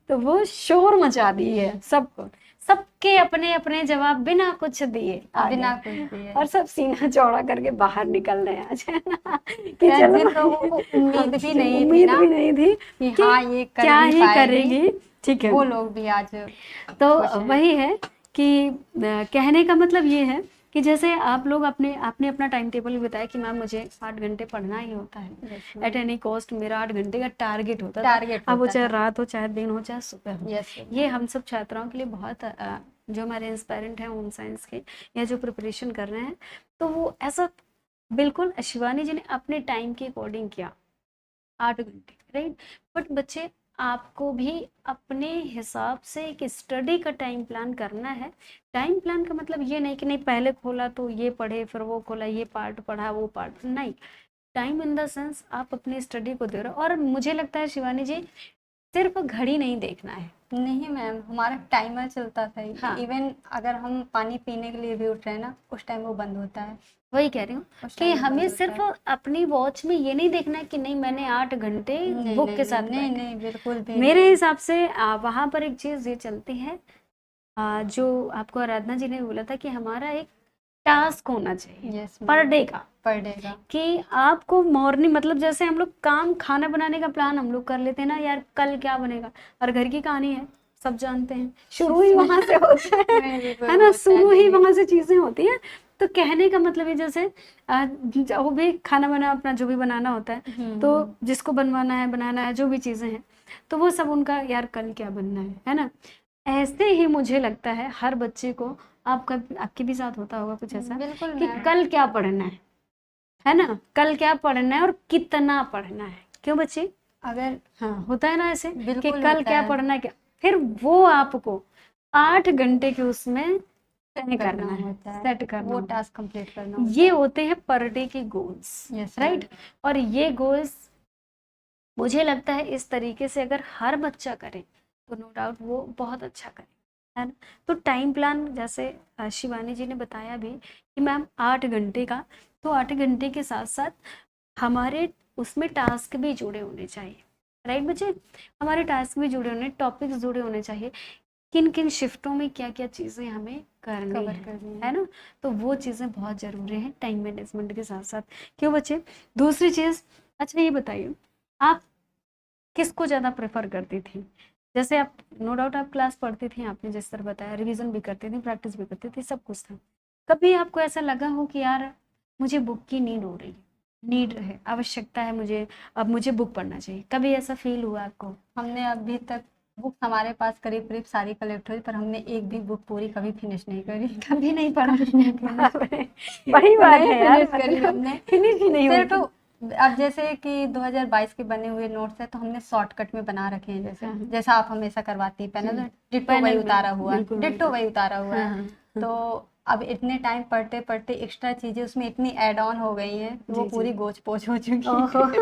तो वो शोर मचा दिए है सबको, सबके अपने अपने जवाब बिना कुछ दिए आ बिना गए। कुछ दिए। और सब सीना चौड़ा करके बाहर निकल रहे हैं आज, है ना, कि शायद चलो जिन लोगों को उम्मीद भी नहीं थी उम्मीद ना भी नहीं थी कि कि हाँ ये कर क्या भी ही पाएगी, करेगी। ठीक है, वो लोग भी आज तो खुश हैं। वही है कि कहने का मतलब ये है कि जैसे आप लोग आपने अपना टाइम टेबल भी बताया कि मैम मुझे 8 घंटे पढ़ना ही होता है, एट एनी कॉस्ट मेरा 8 घंटे का टारगेट होता था, अब वो चाहे रात हो, चाहे दिन हो, चाहे सुबह हो। यस ये हम सब छात्राओं के लिए बहुत जो हमारे इंस्पायरेंट हैं होम साइंस के या जो प्रिपरेशन कर रहे हैं, तो वो ऐसा बिल्कुल शिवानी जी ने अपने टाइम के अकॉर्डिंग किया 8 घंटे, राइट। बट बच्चे आपको भी अपने हिसाब से एक स्टडी का टाइम प्लान करना है। टाइम प्लान का मतलब ये नहीं कि नहीं पहले खोला तो ये पढ़े, फिर वो खोला ये पार्ट पढ़ा वो पार्ट, नहीं। टाइम इन द सेंस आप अपनी स्टडी को दे रहे हो। और मुझे लगता है शिवानी जी सिर्फ घड़ी नहीं देखना है। नहीं मैम, हमारा टाइमर चलता था। हाँ। इवन अगर हम पानी पीने के लिए भी उठ रहे हैं ना, उस टाइम वो बंद होता है। वही कह रही हूँ उस कि टाइम वो हमें बंद होता सिर्फ है। अपनी वॉच में ये नहीं देखना है कि नहीं मैंने 8 घंटे नहीं बुक नहीं के साथ नहीं बैठे। नहीं, बिल्कुल भी मेरे नहीं। हिसाब से वहां पर एक चीज ये चलती है, जो आपको आराधना जी ने बोला था कि हमारा एक टास्क होना चाहिए यस पर डे का, पर डे का। कि आपको मॉर्निंग मतलब जैसे हम लोग काम खाना बनाने का प्लान हम लोग कर लेते हैं ना, यार कल क्या बनेगा, और घर की कहानी है सब जानते हैं, शुरू ही वहां से होता है ना, शुरू ही वहां से चीजें होती हैं। तो कहने का मतलब ये जैसे वो भी खाना बना अपना जो भी बनाना होता है, तो जिसको बनवाना है बनाना है जो भी चीजें हैं, तो वो सब उनका यार कल क्या बनना है ना। ऐसे ही मुझे लगता है हर बच्चे को, आपके भी साथ होता होगा कुछ ऐसा बिल्कुल कि मैम। कल क्या पढ़ना है ना, कल क्या पढ़ना है और कितना पढ़ना है। क्यों बच्चे? अगर हाँ होता है ना ऐसे कि बिल्कुल कल होता क्या है। पढ़ना है, क्या, फिर वो आपको 8 घंटे के उसमें तय करना है, होता है, सेट करना वो होता है। टास्क कंप्लीट करना होता ये है। होते हैं पर डे के गोल्स, यस राइट। और ये गोल्स मुझे लगता है इस तरीके से अगर हर बच्चा करे तो नो डाउट वो बहुत अच्छा करे, है ना। तो टाइम प्लान जैसे शिवानी जी ने बताया भी कि मैम 8 घंटे का, तो 8 घंटे के साथ साथ हमारे उसमें टास्क भी जुड़े होने चाहिए, राइट बच्चे। हमारे टास्क भी जुड़े होने, टॉपिक्स जुड़े होने चाहिए, किन किन शिफ्टों में क्या क्या चीज़ें हमें करनी कवर है, करनी है ना। तो वो चीज़ें बहुत ज़रूरी हैं टाइम मैनेजमेंट के साथ साथ। क्यों बच्चे? दूसरी चीज़, अच्छा ये बताइए आप किसको ज़्यादा प्रेफर करती थी? जैसे आप नो डाउट आप क्लास पढ़ती थी, आपने जिस तरह बताया रिवीजन भी करती थी, प्रैक्टिस भी करती थी, सब कुछ था। कभी आपको ऐसा लगा हो कि यार मुझे बुक की नीड हो रही है, नीड है, आवश्यकता है मुझे, अब मुझे बुक पढ़ना चाहिए, कभी ऐसा फील हुआ आपको? हमने अभी तक बुक हमारे पास करीब करीब सारी कलेक्ट हुई, पर हमने एक भी बुक पूरी कभी फिनिश नहीं करी। कभी नहीं पढ़ा? फिनिश बड़ी बात नहीं है यार, फिनिश करी हमने। फिनिश ही नहीं सिर्फ होती। अब जैसे कि 2022 के बने हुए नोट्स है, तो हमने शॉर्टकट में बना रखे हैं, जैसे हाँ। जैसा आप हमेशा करवाती है पैनल डिट्टो पैनल वही में, उतारा हुआ है, बिल्कुल डिट्टो बिल्कुल। वही उतारा हुआ हाँ, है। हाँ। तो अब इतने टाइम पढ़ते पढ़ते एक्स्ट्रा चीजें उसमें इतनी ऐड ऑन हो गई हैं कि वो जी, जी। पूरी गोच पोच हो चुकी ओहो है।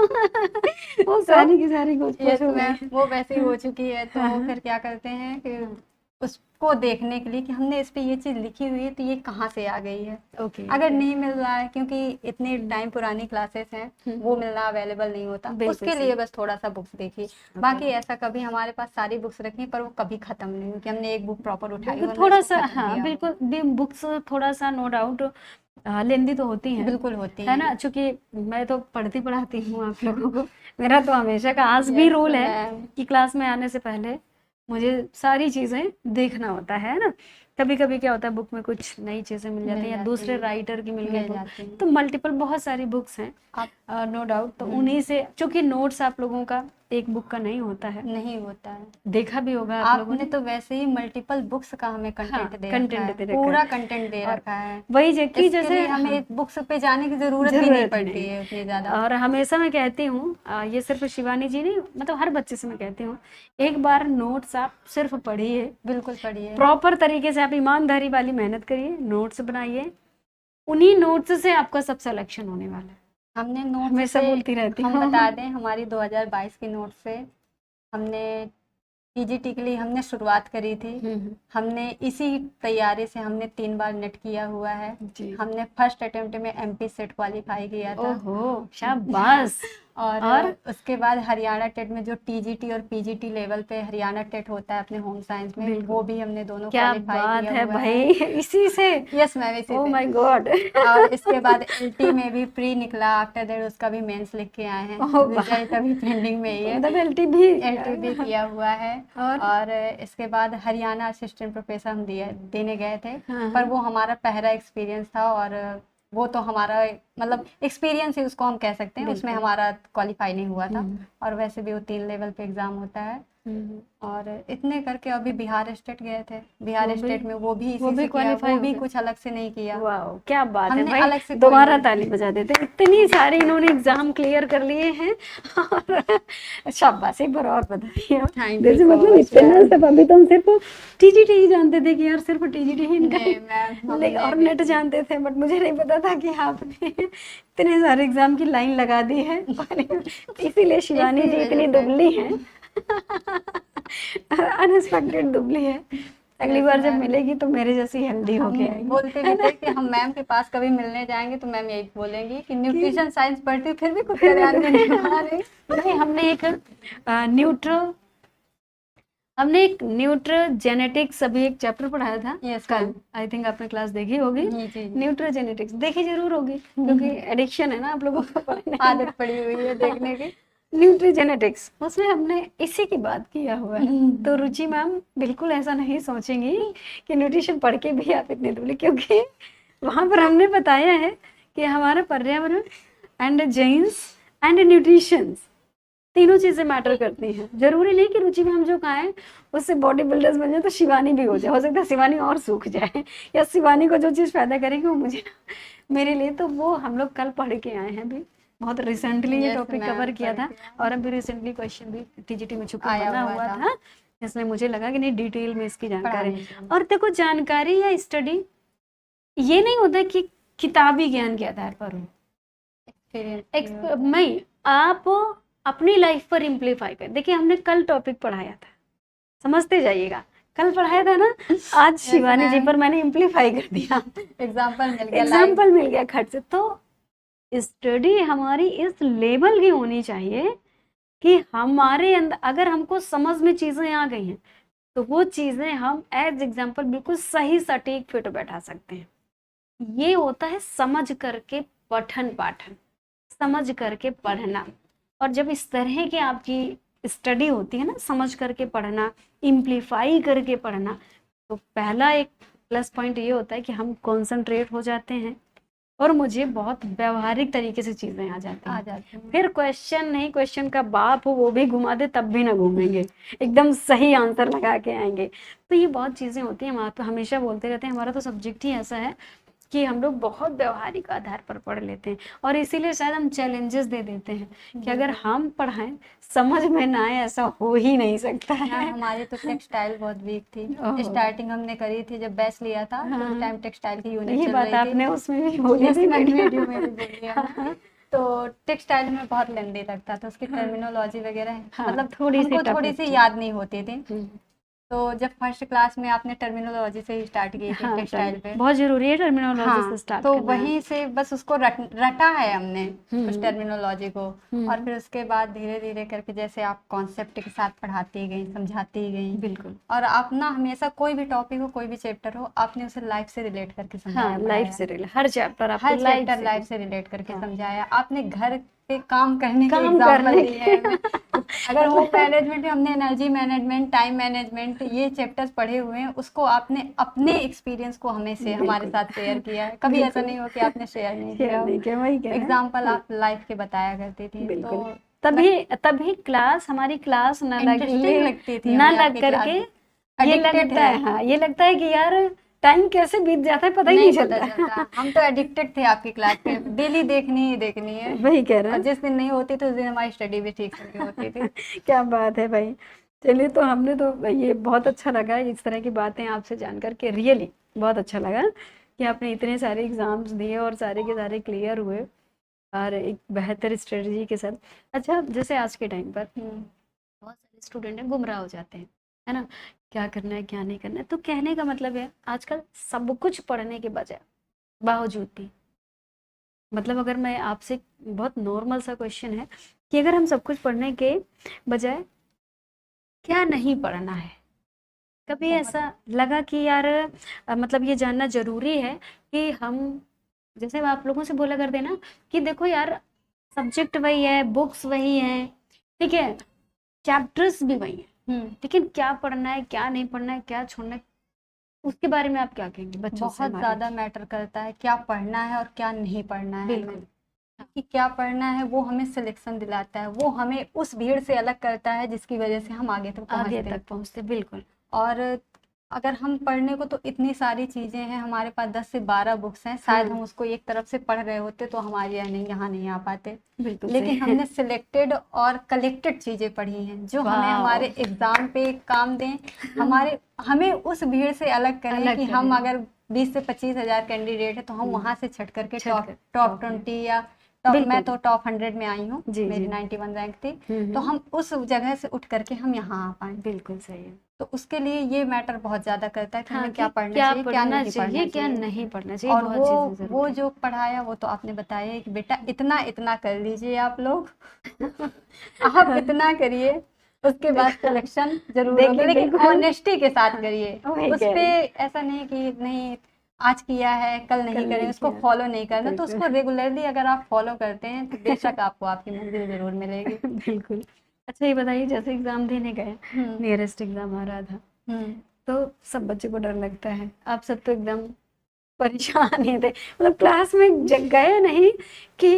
वो तो सारी की सारी कुछ यस हो मैम, गई। वो वैसे ही हो चुकी है। तो हाँ, फिर क्या करते हैं कि हाँ। उसको देखने के लिए कि हमने इस पे ये चीज लिखी हुई है, तो ये कहाँ से आ गई है। ओके अगर नहीं मिल रहा है, क्योंकि इतने टाइम पुरानी क्लासेस हैं, वो मिलना अवेलेबल नहीं होता, बिल्कुल उसके सही। लिए बस थोड़ा सा बुक्स देखी। बाकी ऐसा कभी हमारे पास सारी बुक्स रखी पर वो कभी खत्म नहीं हुई कि हमने एक बुक प्रॉपर उठाई बिल्कुल और थोड़ा इसको सा, खत्म हाँ किया हो। बिल्कुल बुक्स थोड़ा सा नो डाउट लेंदी तो होती हैं, बिल्कुल होती है हैं। ना, चूंकि मैं तो पढ़ती पढ़ाती हूँ आप लोगों को। मेरा तो हमेशा का आज भी यस रूल है मैम। कि क्लास में आने से पहले मुझे सारी चीज़ें देखना होता है ना। कभी कभी क्या होता है बुक में कुछ नई चीजें मिल जाती मिल हैं या जाती दूसरे हैं, राइटर की मिल गई मिल बुक, जाती हैं। तो मल्टीपल बहुत सारी बुक्स हैं आप नो डाउट। तो उन्हीं से, क्योंकि नोट्स आप लोगों का एक बुक का नहीं होता है, नहीं होता है। देखा भी होगा आप लोगों आपने ने। तो वैसे ही मल्टीपल बुक्स का हमें हाँ, कंटेंट दे रखा कंटेंट है, दे रखा पूरा है। कंटेंट दे और रखा है। वही जो कि इसके जैसे लिए हमें हाँ, एक बुक्स पे जाने की जरूरत भी नहीं जरूरत पड़ती नहीं। है उतनी ज्यादा। और हमेशा मैं कहती हूँ ये सिर्फ शिवानी जी नहीं, मतलब हर बच्चे से मैं कहती हूँ, एक बार नोट्स आप सिर्फ पढ़िए, बिल्कुल पढ़िए। प्रॉपर तरीके से आप ईमानदारी वाली मेहनत करिए, नोट्स बनाइए, उन्हीं नोट्स से आपका सब सिलेक्शन होने वाला है। हमने नोट्स हमेशा से, बोलती रहती हम हूँ। बता दें हमारी 2022 की नोट से हमने पीजीटी के लिए हमने शुरुआत करी थी। हमने इसी तैयारी से हमने 3 बार नेट किया हुआ है। जी। हमने फर्स्ट अटेम्प्ट में एमपी सेट क्वालिफाई किया था। ओहो, शाबाश। और उसके बाद हरियाणा टेट में जो टीजीटी और पीजीटी लेवल पे हरियाणा टेट होता है अपने होम साइंस में, बिल्कुल। वो भी हमने दोनों क्या क्वालिफाई बात किया है हुआ भाई, है। इसी से। यस मैम, इसी ओह से। My God. और इसके बाद एलटी में भी प्री निकला, आफ्टर दैट उसका भी मेंस लिख के आए हैं। ओह रिजल्ट अभी पेंडिंग में ही है। मतलब एलटी भी एलटी भी किया हुआ है। और और इसके बाद हरियाणा असिस्टेंट प्रोफेसर हम देने गए थे। हाँ, पर वो हमारा पहला एक्सपीरियंस था, और वो तो हमारा मतलब एक्सपीरियंस ही उसको हम कह सकते हैं, उसमें बिल्कुल। हमारा क्वालिफाई नहीं हुआ था। और वैसे भी वो 3 लेवल पे एग्जाम होता है। और इतने करके अभी बिहार स्टेट गए थे। बिहार स्टेट में वो भी इसी से किया, क्वालिफाई वो हो भी गए। कुछ अलग से नहीं किया। वाह, क्या बात है हमने भाई, अलग से कोई दोबारा नहीं। ताली बजा देते हैं। इतनी सारी इन्होंने एग्जाम क्लियर कर लिए हैं और शाबाश, एक बार और बधाई। Thank you जैसे so मतलब much, इतना ma'am। सब, अभी तो हम सिर्फ टीजीटी ही जानते थे कि यार सिर्फ टीजीटी ही इनका नहीं मैम, हमने और भी नेट जानते थे, बट मुझे नहीं पता था कि आपने इतने सारे एग्जाम की लाइन लगा दी है। इसीलिए शिवानी इसी जी वजह इतनी से। दुबली है, अनएक्सपेक्टेड दुबली है। अगली Yes, बार जब ma'am। मिलेगी तो मेरे जैसी हेल्दी होके हम आएगी, बोलते है भी ना? थे कि हम मैम के पास कभी मिलने जाएंगे तो मैम यही बोलेंगी कि कि न्यूट्रिशन साइंस पढ़ती फिर भी खुद का फिर भी ध्यान नहीं पा रही। नहीं, हमने एक न्यूट्रोजेनेटिक्स अभी एक चैप्टर पढ़ाया था यस कल, मैम। आई थिंक आपने क्लास देखी होगी। जी जी जी। न्यूट्रोजेनेटिक्स देखी जरूर होगी, क्योंकि एडिक्शन है ना आप लोगों को पढ़ने आदत का। पड़ी हुई है देखने की। न्यूट्रोजेनेटिक्स, उसमें हमने इसी की बात किया हुआ है। तो रुचि मैम बिल्कुल ऐसा नहीं सोचेंगी कि न्यूट्रिशन पढ़ के भी आप इतने दूर, क्योंकि वहां पर हमने बताया है कि हमारा पर्यावरण एंड जीन्स एंड न्यूट्रिशन तीनों चीजें मैटर करती हैं। जरूरी नहीं कि रुचि मैम जो खाएं उससे बॉडी बिल्डर्स बन जाए तो शिवानी भी हो जाए, हो सकता है शिवानी और सूख जाए, या शिवानी को जो चीज फायदा करेगी वो मुझे मेरे लिए। तो वो हम लोग कल पढ़ के आए हैं भी, बहुत रिसेंटली ये Yes, टॉपिक ma'am, कवर किया पढ़ था। के और अभी रिसेंटली क्वेश्चन भी टीजीटी में चुका आया बना हुआ हुआ था। था, इसलिए मुझे लगा कि नहीं डिटेल में इसकी जानकारी। पढ़ाने के लिए। और देखो, जानकारी या स्टडी ये नहीं होता कि किताबी ज्ञान के आधार पर हो, एक्सपीरियंस। नहीं, आप अपनी लाइफ पर इम्प्लीफाई कर। देखिए हमने कल टॉपिक पढ़ाया था, समझते जाइएगा, कल पढ़ाया था ना, आज शिवानी जी ma'am। पर मैंने इम्प्लीफाई कर दिया, एग्जाम्पल मिल गया लाइव। एग्जाम्पल मिल गया खट से। तो स्टडी हमारी इस लेवल की होनी चाहिए कि हमारे अंदर अगर हमको समझ में चीजें आ गई हैं तो वो चीजें हम एज एग्जाम्पल बिल्कुल सही सटीक फिट बैठा सकते हैं। ये होता है समझ करके पठन पाठन, समझ करके पढ़ना। और जब इस तरह की आपकी स्टडी होती है ना, समझ करके पढ़ना, इम्प्लीफाई करके पढ़ना, तो पहला एक प्लस पॉइंट ये होता है कि हम कॉन्सेंट्रेट हो जाते हैं और मुझे बहुत व्यवहारिक तरीके से चीजें आ जाती हैं। फिर क्वेश्चन नहीं, क्वेश्चन का बाप हो वो भी घुमा दे तब भी ना घूमेंगे, एकदम सही आंसर लगा के आएंगे। तो ये बहुत चीजें होती हैं। हम तो हमेशा बोलते रहते हैं, हमारा तो सब्जेक्ट ही ऐसा है कि हम लोग बहुत व्यवहारिक आधार पर पढ़ लेते हैं, और इसीलिए शायद हम चैलेंजेस दे देते हैं कि अगर हम पढ़ाएं समझ में ना आए, ऐसा हो ही नहीं सकता है। हमारी तो टेक्सटाइल बहुत वीक थी। ओह। स्टार्टिंग हमने करी थी जब बैच लिया था, तो उस टाइम टेक्सटाइल की यूनिट ये चल बात रही थी। आपने उसमें भी बोली थी, वीडियो में भी बोली है ना। तो टेक्सटाइल में बहुत लेंदी लगता था, उसकी टर्मिनोलॉजी वगैरह मतलब थोड़ी सी हमको टफ थोड़ी लगती सी है। याद नहीं होती थी। तो जब फर्स्ट क्लास में आपने टर्मिनोलॉजी से ही स्टार्ट की थी टेक्सटाइल पे। बहुत जरूरी है टर्मिनोलॉजी से स्टार्ट तो करना। वहीं से बस उसको रटा है हमने उस टर्मिनोलॉजी को। और फिर उसके बाद धीरे धीरे करके जैसे आप कॉन्सेप्ट के साथ पढ़ाती गई, समझाती गई। बिल्कुल। और आप ना हमेशा कोई भी टॉपिक हो, कोई भी चैप्टर हो, आपने उसे लाइफ से रिलेट करके समझाया। लाइफ से रिलेट, हर चैप्टर आपको हर चैप्टर लाइफ से रिलेट करके समझाया। आपने घर पे काम करने के काम एग्जाम्पल करने दिए हैं हमें। अगर होम मैनेजमेंट में हमने एनर्जी मैनेजमेंट, टाइम मैनेजमेंट, ये चैप्टर्स पढ़े हुए हैं, उसको आपने अपने एक्सपीरियंस को हमें से हमारे बिल्कुल साथ शेयर किया है। कभी ऐसा बिल्कुल नहीं हो कि आपने शेयर नहीं शेयर किया हो। नहीं किया, वही कह रहे हैं। एग्जाम्पल हाँ, आप लाइफ के बताया करती थी, बिल्कुल। तो तभी तभी क्लास, हमारी क्लास ना लग इंटरेस्टिंग लगती थी ना हमें लग आपकी क्लास। करके ये एडिक्टेड लगता है, है, हाँ ये लगता है कि यार टाइम कैसे बीत जाता है पता ही नहीं नहीं पता चलता। चलता। हम तो एडिक्टेड थे आपकी क्लास के, डेली देखनी ही देखनी है। वही कह रहे और हैं। जिस दिन नहीं होती तो उस दिन हमारी स्टडी भी ठीक से नहीं होती थी। क्या बात है भाई। चलिए, तो हमने तो ये बहुत अच्छा लगा इस तरह की बातें आपसे जान करके, रियली बहुत अच्छा लगा कि आपने इतने सारे एग्जाम्स दिए और सारे के सारे क्लियर हुए और एक बेहतर स्ट्रेटजी के साथ। अच्छा, जैसे आज के टाइम पर बहुत सारे स्टूडेंट हैं गुमराह हो जाते हैं, है ना, क्या करना है क्या नहीं करना है। तो कहने का मतलब है आजकल सब कुछ पढ़ने के बजाय बावजूद भी, मतलब अगर मैं आपसे, बहुत नॉर्मल सा क्वेश्चन है कि अगर हम सब कुछ पढ़ने के बजाय क्या नहीं पढ़ना है, कभी बहुत ऐसा लगा कि यार मतलब ये जानना जरूरी है कि हम, जैसे आप लोगों से बोला करते हैं ना कि देखो यार सब्जेक्ट वही है, बुक्स वही है, ठीक है, चैप्टर्स भी वही है, लेकिन क्या पढ़ना है क्या नहीं पढ़ना है, क्या छोड़ना है, उसके बारे में आप क्या कहेंगे बच्चों से बहुत हमारे? ज़्यादा मैटर करता है क्या पढ़ना है और क्या नहीं पढ़ना है बिल्कुल। हमें। कि क्या पढ़ना है वो हमें सिलेक्शन दिलाता है, वो हमें उस भीड़ से अलग करता है जिसकी वजह से हम आगे तक आगे पहुंचते हैं। तक पहुंचते, बिल्कुल। और अगर हम पढ़ने को, तो इतनी सारी चीज़ें हैं हमारे पास, 10 से 12 बुक्स हैं, शायद हम उसको एक तरफ से पढ़ रहे होते तो हमारे यहाँ नहीं आ पाते। बिल्कुल लेकिन सही। हमने सिलेक्टेड और कलेक्टेड चीज़ें पढ़ी हैं जो हमें हमारे वाह, एग्जाम पे काम दें, हमारे हमें उस भीड़ से अलग करें अलग कि हम करें। अगर 20 से 25 हज़ार कैंडिडेट है तो हम वहां से छट करके छट टॉप कर टॉप टॉप में। 20 या टॉप, मैं बिल्कुल। तो टॉप 100 में आई हूँ, जी मेरी जी। 91 रैंक थी। हम्म। तो हम उस जगह से उठ करके हम यहाँ आ पाए। बिल्कुल सही है। तो उसके लिए ये मैटर बहुत ज़्यादा करता है कि हाँ, हमें क्या कि पढ़ना क्या चाहिए, क्या पढ़ना नहीं चाहिए पढ़ना क्या चाहिए। नहीं पढ़ना चाहिए, और बहुत चीज़ें वो ज़रूरी जो पढ़ाया वो तो आपने बताया है कि बेटा इतना इतना कर लीजिए आप लोग। आप है। इतना करिए, उसके बाद देखा, सिलेक्शन जरूर होगा, देखिए लेकिन बिल्कुल। ऑनेस्टी के साथ हाँ, करिए। वही उस कह पे रही, ऐसा नहीं कि नहीं आज किया है कल नहीं कल करें, नहीं उसको किया। फॉलो नहीं करना, तो बिल्कुल। उसको रेगुलरली अगर आप फॉलो करते हैं तो बेशक आपको आपकी मंजिल जरूर मिलेगी। बिल्कुल। अच्छा, ये बताइए, जैसे एग्जाम देने गए, हम्म नियरेस्ट एग्जाम आ रहा था, हम्म तो सब बच्चों को डर लगता है, आप सब तो एकदम परेशान ही थे, मतलब क्लास में जग गए नहीं कि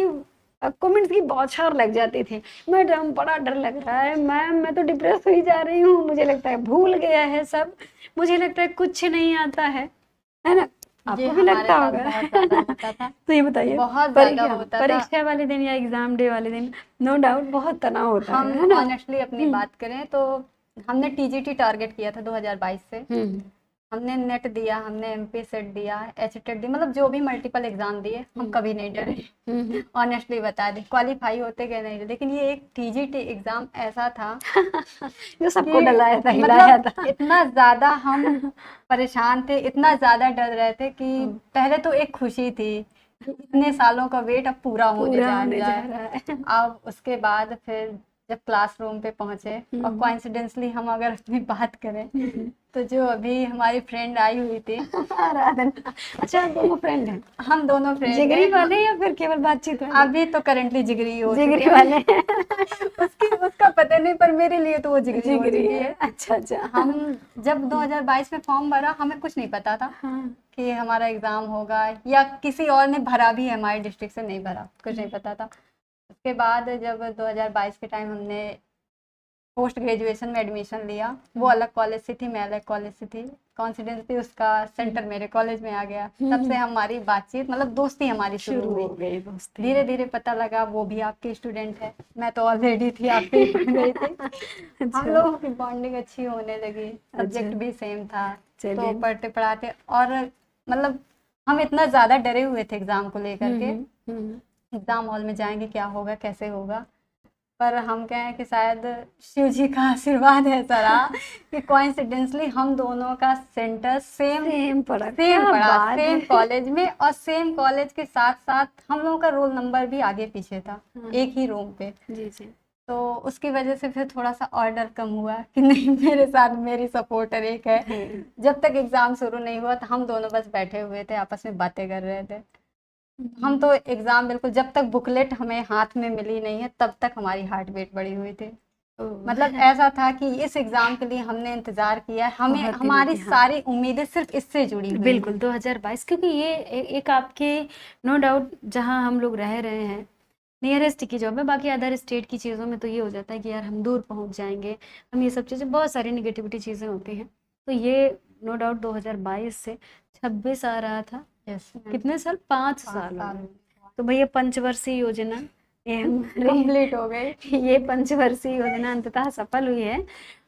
कमेंट्स की बौछार लग जाती थी, मैडम बड़ा डर लग रहा है, मैम मैं तो डिप्रेस हुई जा रही हूँ, मुझे लगता है भूल गया है सब, मुझे लगता है कुछ नहीं आता है ना, ये आपको भी हमारे लगता साथ होगा। बहुत ज्यादा होता था, तो ये बताइए, बहुत ज्यादा परीक्षा होता था। परीक्षा वाले दिन या एग्जाम डे वाले दिन नो डाउट बहुत तनाव होता हम है ना? ऑनेस्टली अपनी बात करें तो हमने टीजीटी टारगेट किया था 2022 से। हम्म हमने नेट दिया, हमने एमपी सेट दिया, एचटेट दी, मतलब जो भी मल्टीपल एग्जाम दिए, हम कभी नहीं डरे। हम्म। ऑनेस्टली बता दें, क्वालिफाई होते गए नहीं, लेकिन ये एक टीजीटी एग्जाम ऐसा था जो सबको कि डलाया था, हिलाया मतलब था। इतना ज्यादा हम परेशान थे, इतना ज्यादा डर रहे थे कि पहले तो एक खुशी थी, इतने सालों का वेट अब पूरा होने पूरा जा होने रहा जा है। रहा है। अब उसके बाद फिर जब क्लासरूम पे पहुंचे, और कोइंसिडेंसली हम अगर अपनी बात करें तो जो अभी हमारी फ्रेंड आई हुई थी, आराधना, अच्छा आप दोनों फ्रेंड हैं? हम दोनों फ्रेंड जिगरी हैं। वाले या फिर केवल बातचीत वाले? अभी तो करंटली जिगरी हो चुके जिगरी हैं। वाले। उसकी उसका पता नहीं, पर मेरे लिए तो वो जिगरी हो जिगरी चुकी है, है। अच्छा अच्छा। हम जब 2022 में फॉर्म भरा, हमें कुछ नहीं पता था हाँ। कि हमारा एग्जाम होगा, या किसी और ने भरा भी है हमारे डिस्ट्रिक्ट से, नहीं भरा, कुछ नहीं पता था। उसके बाद जब 2022 के टाइम हमने पोस्ट ग्रेजुएशन में एडमिशन लिया, वो अलग कॉलेज से थी, मैं अलग कॉलेज से थी, कॉन्सिडेंटली उसका सेंटर मेरे कॉलेज में आ गया। तब से हमारी बातचीत, मतलब दोस्ती हमारी शुरू शुरू हुई। हो गई दोस्ती। धीरे धीरे पता लगा वो भी आपके स्टूडेंट है, मैं तो ऑलरेडी थी, आपसे ही पढ़ गई थी। हम अच्छा लोगों की बॉन्डिंग अच्छी होने लगी, अच्छा। सब्जेक्ट भी सेम था, तो चलिए। पढ़ते पढ़ाते, और मतलब हम इतना ज़्यादा डरे हुए थे एग्ज़ाम को लेकर के, हम्म। एग्ज़ाम हॉल में जाएंगे क्या होगा कैसे होगा। पर हम कहें कि शायद शिव जी का आशीर्वाद ऐसा रहा कि कोइंसिडेंसली हम दोनों का सेंटर सेम सेम पड़ा, सेम क्या पड़ा, बात सेम है। कॉलेज में, और सेम कॉलेज के साथ साथ हम लोगों का रोल नंबर भी आगे पीछे था, एक ही रूम पे। जी जी। तो उसकी वजह से फिर थोड़ा सा ऑर्डर कम हुआ कि नहीं, मेरे साथ मेरी सपोर्टर एक है। जब तक एग्जाम शुरू नहीं हुआ तो हम दोनों बस बैठे हुए थे, आपस में बातें कर रहे थे। हम तो एग्जाम बिल्कुल जब तक बुकलेट हमें हाथ में मिली नहीं है तब तक हमारी हार्ट बीट बढ़ी हुई थी। मतलब ऐसा था कि इस एग्जाम के लिए हमने इंतजार किया है, हमें बहुत दिनों हमारी की, हाँ सारी उम्मीदें सिर्फ इससे जुड़ी हुई बिल्कुल हैं। 2022, क्योंकि ये एक आपके नो डाउट जहाँ हम लोग रह रहे हैं नियरेस्ट की जॉब है। बाकी अदर स्टेट की चीज़ों में तो ये हो जाता है कि यार हम दूर पहुंच जाएंगे, हम ये सब चीज़ें, बहुत सारी निगेटिविटी चीज़ें होती हैं। तो ये नो डाउट 2022 से 26 आ रहा था। Yes ma'am. कितने साल, 5 5 साल हो साल गए। तो भैया पंचवर्षीय योजना ये हमारी कंप्लीट हो गई। ये पंचवर्षीय योजना अंततः सफल हुई है।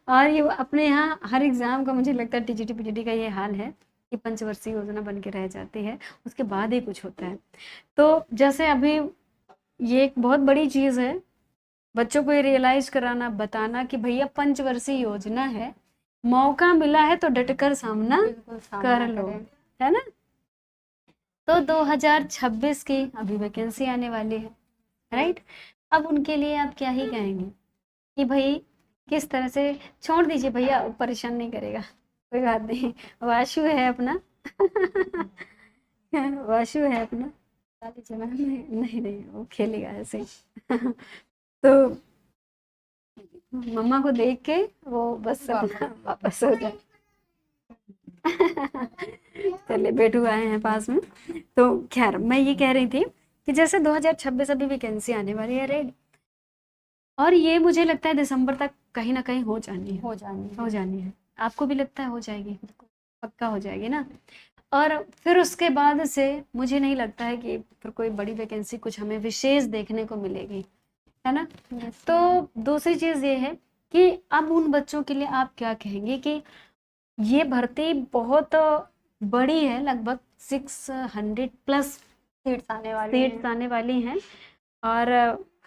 और ये अपने यहाँ हर एग्जाम का मुझे लगता है टीजीटी पीजीटी का ये हाल है कि पंचवर्षीय योजना बन के रह जाती है, उसके बाद ही कुछ होता है। तो जैसे अभी ये एक बहुत बड़ी चीज़ है बच्चों को ये रियलाइज कराना, बताना कि भैया पंचवर्षीय योजना है, मौका मिला है तो डटकर सामना बिल्कुल कर सामना लो, करें। है ना। तो 2026 की अभी वैकेंसी आने वाली है, राइट। अब उनके लिए आप क्या ही कहेंगे कि भाई किस तरह से, छोड़ दीजिए भैया, परेशान नहीं करेगा, कोई बात नहीं, वाशु है अपना वाशु है अपना, बता दीजिए मैम। नहीं नहीं नहीं, वो खेलेगा ऐसे ही तो मम्मा को देख के वो बस अपना वापस हो जाए चलिए बेटू आए हैं पास में। तो खैर मैं ये कह रही थी कि जैसे 2026 अभी वैकेंसी आने वाली है, राइट। और ये मुझे लगता है दिसंबर तक कहीं ना कहीं हो जानी है, हो जानी है। आपको भी लगता है हो जाएगी? पक्का हो जाएगी ना। और फिर उसके बाद से मुझे नहीं लगता है कि फिर कोई बड़ी वैकेंसी कुछ हमें विशेष देखने को मिलेगी, है ना। तो दूसरी चीज़ ये है कि अब उन बच्चों के लिए आप क्या कहेंगे कि ये भर्ती बहुत बड़ी है, लगभग 600 प्लस सीट्स आने वाली हैं। और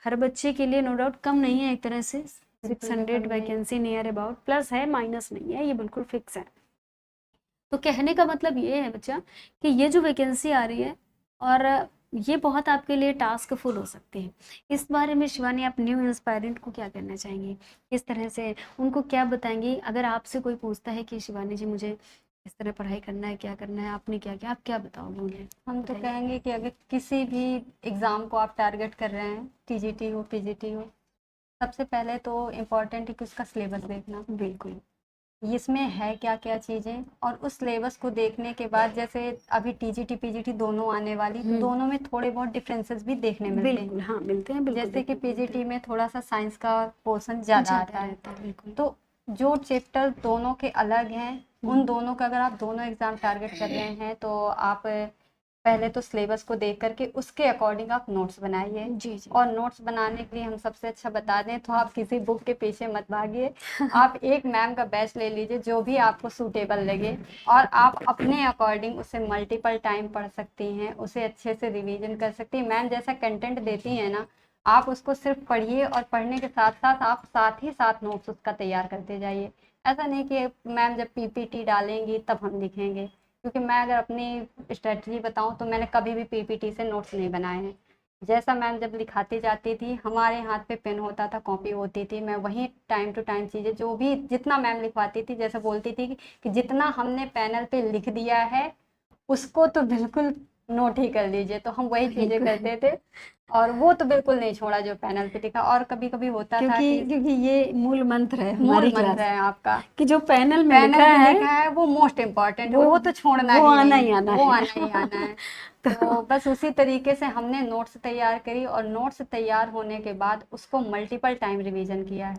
हर बच्चे के लिए नो डाउट कम नहीं है, एक तरह से 600 वैकेंसी नियर अबाउट, प्लस है माइनस नहीं है, ये बिल्कुल फिक्स है। तो कहने का मतलब ये है बच्चा कि ये जो वैकेंसी आ रही है और ये बहुत आपके लिए टास्कफुल हो सकती है। इस बारे में शिवानी आप न्यू इंस्पायरेंट को क्या कहना चाहेंगी, किस तरह से उनको क्या बताएंगी? अगर आपसे कोई पूछता है कि शिवानी जी मुझे इस तरह पढ़ाई करना है, क्या करना है, आपने क्या किया, आप क्या बताओगे उन्हें? हम तो कहेंगे कि अगर किसी भी एग्ज़ाम को आप टारगेट कर रहे हैं, टीजीटी हो पीजीटी हो, सबसे पहले तो इम्पोर्टेंट है कि उसका सिलेबस देखना। बिल्कुल, इसमें है क्या क्या चीज़ें, और उस सिलेबस को देखने के बाद जैसे अभी टीजीटी पीजीटी दोनों आने वाली, तो दोनों में थोड़े बहुत डिफरेंसेस भी देखने मिलते हैं। बिल्कुल, हाँ मिलते हैं, बिल्कुल जैसे कि देखने को मिलते पीजीटी हैं। में थोड़ा सा साइंस का पोर्शन ज़्यादा आता है, रहता है, बिल्कुल। तो जो चैप्टर दोनों के अलग हैं, उन दोनों का अगर आप दोनों एग्ज़ाम टारगेट कर रहे हैं तो आप पहले तो सिलेबस को देख करके उसके अकॉर्डिंग आप नोट्स बनाइए। जी जी। और नोट्स बनाने के लिए हम सबसे अच्छा बता दें तो आप किसी बुक के पीछे मत भागिए, आप एक मैम का बैच ले लीजिए जो भी आपको सूटेबल लगे, और आप अपने अकॉर्डिंग उसे मल्टीपल टाइम पढ़ सकती हैं, उसे अच्छे से रिवीजन कर सकती हैं। मैम जैसा कंटेंट देती हैं ना, आप उसको सिर्फ पढ़िए और पढ़ने के साथ साथ आप साथ ही साथ नोट्स उसका तैयार करते जाइए। ऐसा नहीं कि मैम जब पीपीटी डालेंगी तब हम लिखेंगे, क्योंकि मैं अगर अपनी स्ट्रेटजी बताऊं तो मैंने कभी भी पीपीटी से नोट्स नहीं बनाए हैं। जैसा मैम जब लिखाती जाती थी, हमारे हाथ पे पेन होता था, कॉपी होती थी, मैं वही टाइम टू टाइम चीज़ें जो भी जितना मैम लिखवाती थी, जैसे बोलती थी कि जितना हमने पैनल पे लिख दिया है उसको तो बिल्कुल नोट ही कर लीजिए, तो हम वही चीज़ें करते थे। और वो तो बिल्कुल नहीं छोड़ा जो पैनल पे लिखा। और कभी कभी होता था क्योंकि कि क्योंकि ये मूल मंत्र है मूल हमारी मंत्र क्लास है आपका कि जो पैनल में पैनल लिखा पे है लिखा है वो मोस्ट इम्पॉर्टेंट है, वो वो तो छोड़ना वो ही आना नहीं, ही आना वो है आना ही आना है। तो बस उसी तरीके से हमने नोट्स तैयार करी, और नोट्स तैयार होने के बाद उसको मल्टीपल टाइम रिवीजन किया है।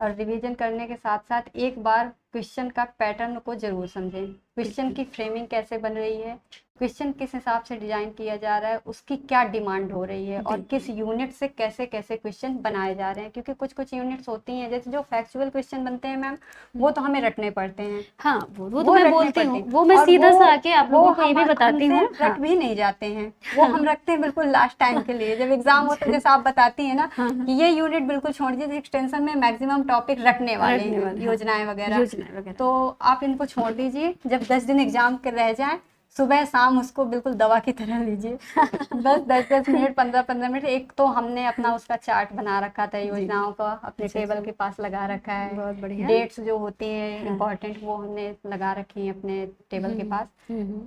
और रिवीजन करने के साथ साथ एक बार क्वेश्चन का पैटर्न को जरूर समझें, क्वेश्चन की फ्रेमिंग कैसे बन रही है, क्वेश्चन किस हिसाब से डिजाइन किया जा रहा है, उसकी क्या डिमांड हो रही है, और किस यूनिट से कैसे कैसे क्वेश्चन बनाए जा रहे हैं। क्योंकि कुछ कुछ यूनिट्स होती हैं जैसे जो फैक्चुअल क्वेश्चन बनते हैं मैम, वो तो हमें रटने पड़ते हैं। हाँ वो तो मैं रटने बोलती हूँ, पड़ते हैं, वो मैं और सीधा सा आके आप लोगों को ये भी बताती हमसे हूँ। हाँ रट भी नहीं जाते हैं, वो हम रखते हैं बिल्कुल लास्ट टाइम के लिए, जब एग्जाम होता है। जैसे आप बताती हैं ना कि ये यूनिट बिल्कुल छोड़ दीजिए, एक्सटेंशन में मैक्सिमम टॉपिक रटने वाले हैं, हाँ, योजनाएं वगैरह, योजनाएं वगैरह। तो आप इनको छोड़ दीजिए। जब 10 दिन एग्जाम के रह जाए, सुबह शाम उसको बिल्कुल दवा की तरह लीजिए। बस 10-10 मिनट, 15-15 मिनट। एक तो हमने अपना उसका चार्ट बना रखा था योजनाओं का, अपने टेबल के पास लगा रखा है। बहुत बढ़िया। डेट्स जो होती हैं इम्पोर्टेंट, वो हमने लगा रखी हैं अपने टेबल के पास।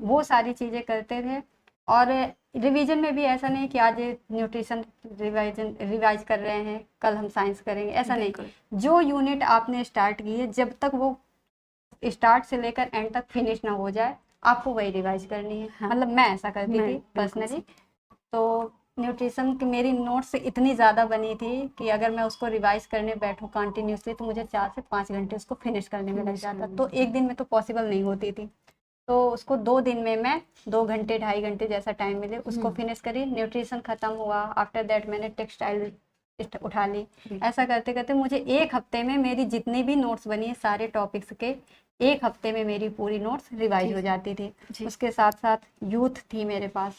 वो सारी चीज़ें करते थे। और रिवीजन में भी ऐसा नहीं कि आज न्यूट्रिशन रिवाइज कर रहे हैं, कल हम साइंस करेंगे, ऐसा नहीं। बिल्कुल। जो यूनिट आपने स्टार्ट की है, जब तक वो स्टार्ट से लेकर एंड तक फिनिश ना हो जाए, आपको वही रिवाइज करनी है। हाँ, मतलब मैं ऐसा करती मैं थी बिल्कुल पर्सनली। तो न्यूट्रिशन की मेरी नोट्स इतनी ज़्यादा बनी थी कि अगर मैं उसको रिवाइज करने बैठूं कंटिन्यूसली, तो मुझे 4 से 5 घंटे उसको फिनिश करने में लग फिनिश जाता। करने तो में। एक दिन में तो पॉसिबल नहीं होती थी। तो उसको 2 दिन में मैं 2 घंटे 2.5 घंटे जैसा टाइम मिले उसको फिनिश करी। न्यूट्रिशन खत्म हुआ, आफ्टर दैट मैंने टेक्सटाइल उठा ली। ऐसा करते करते मुझे 1 हफ्ते में मेरी जितनी भी नोट्स बनी है सारे टॉपिक्स के, 1 हफ्ते में मेरी पूरी नोट्स रिवाइज हो जाती थी। जी। उसके साथ साथ यूथ थी मेरे पास,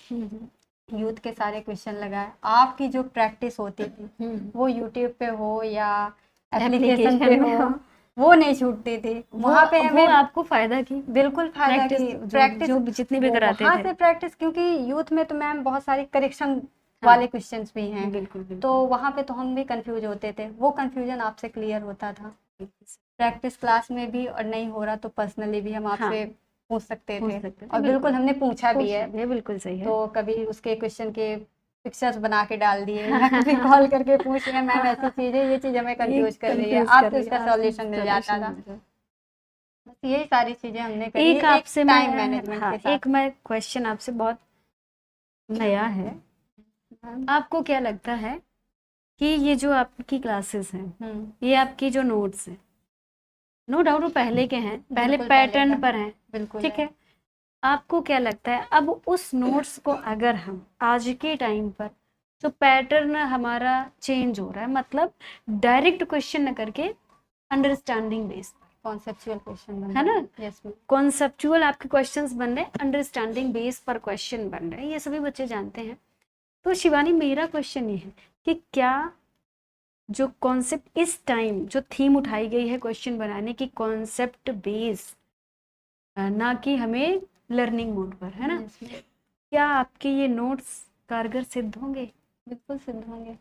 यूथ के सारे क्वेश्चन लगाए। आपकी जो प्रैक्टिस होती थी वो यूट्यूब पे हो या एप्लीकेशन पे एप्लीकेशन में हो, वो नहीं छूटती थी। वहाँ पे वो हमें आपको फायदा की बिल्कुल फायदा प्रैक्टिस की जो प्रैक्टिस, जो जितनी भी कराते वहाँ थे। से प्रैक्टिस, क्योंकि यूथ में तो मैम बहुत सारी करेक्शन हाँ, वाले क्वेश्चंस भी हैं। बिल्कुल तो बिल्कुल। वहाँ पे तो हम भी कंफ्यूज होते थे, वो कंफ्यूजन आपसे क्लियर होता था। प्रैक्टिस क्लास में भी, और नहीं हो रहा तो पर्सनली भी हम हाँ, आपसे पूछ सकते पूछ थे, सकते थे, और बिल्कुल हमने पूछा भी है। ये बिल्कुल सही है। तो कभी उसके क्वेश्चन के पिक्चर्स बना के डाल दिए या कभी कॉल करके पूछ रहे हैं, मैम ऐसी चीज़ है, ये चीज़ हमें ये कंफ्यूज कर रही है, कंफ्यूज कर आपको रही है, इसका आपको सॉल्यूशन मिल जाता सॉल्यूशन था। मिल जाए। बस यही सारी चीज़ें हमने करी एक है, एक आपसे टाइम मैं, मैनेजमेंट हाँ, के साथ। एक मैं क्वेश्चन आपसे बहुत नया है। आपको क्या लगता है कि ये जो आपकी क्लासेस हैं, ये आपकी जो नोट्स हैं, नो डाउट वो पहले के हैं, पहले बिल्कुल पहले पैटर्न का, पर हैं, बिल्कुल ठीक है। है। आपको क्या लगता है अब उस नोट्स को अगर हम आज के टाइम पर, जो पैटर्न हमारा चेंज हो रहा है, मतलब डायरेक्ट क्वेश्चन न करके अंडरस्टैंडिंग बेस्ड, कॉन्सेप्चुअल क्वेश्चन बन है रहा ना, है। Yes ma'am. कॉन्सेप्चुअल आपके क्वेश्चंस बन रहे हैं, अंडरस्टैंडिंग बेस पर क्वेश्चन बन रहे हैं, ये सभी बच्चे जानते हैं। तो शिवानी, मेरा क्वेश्चन ये है कि क्या जो कॉन्सेप्ट इस टाइम जो थीम उठाई गई है क्वेश्चन बनाने की, कॉन्सेप्ट बेस, ना कि हमें लर्निंग मोड पर, है ना, यस मैम। क्या आपके ये नोट्स कारगर सिद्ध होंगे? बिल्कुल सिद्ध होंगे।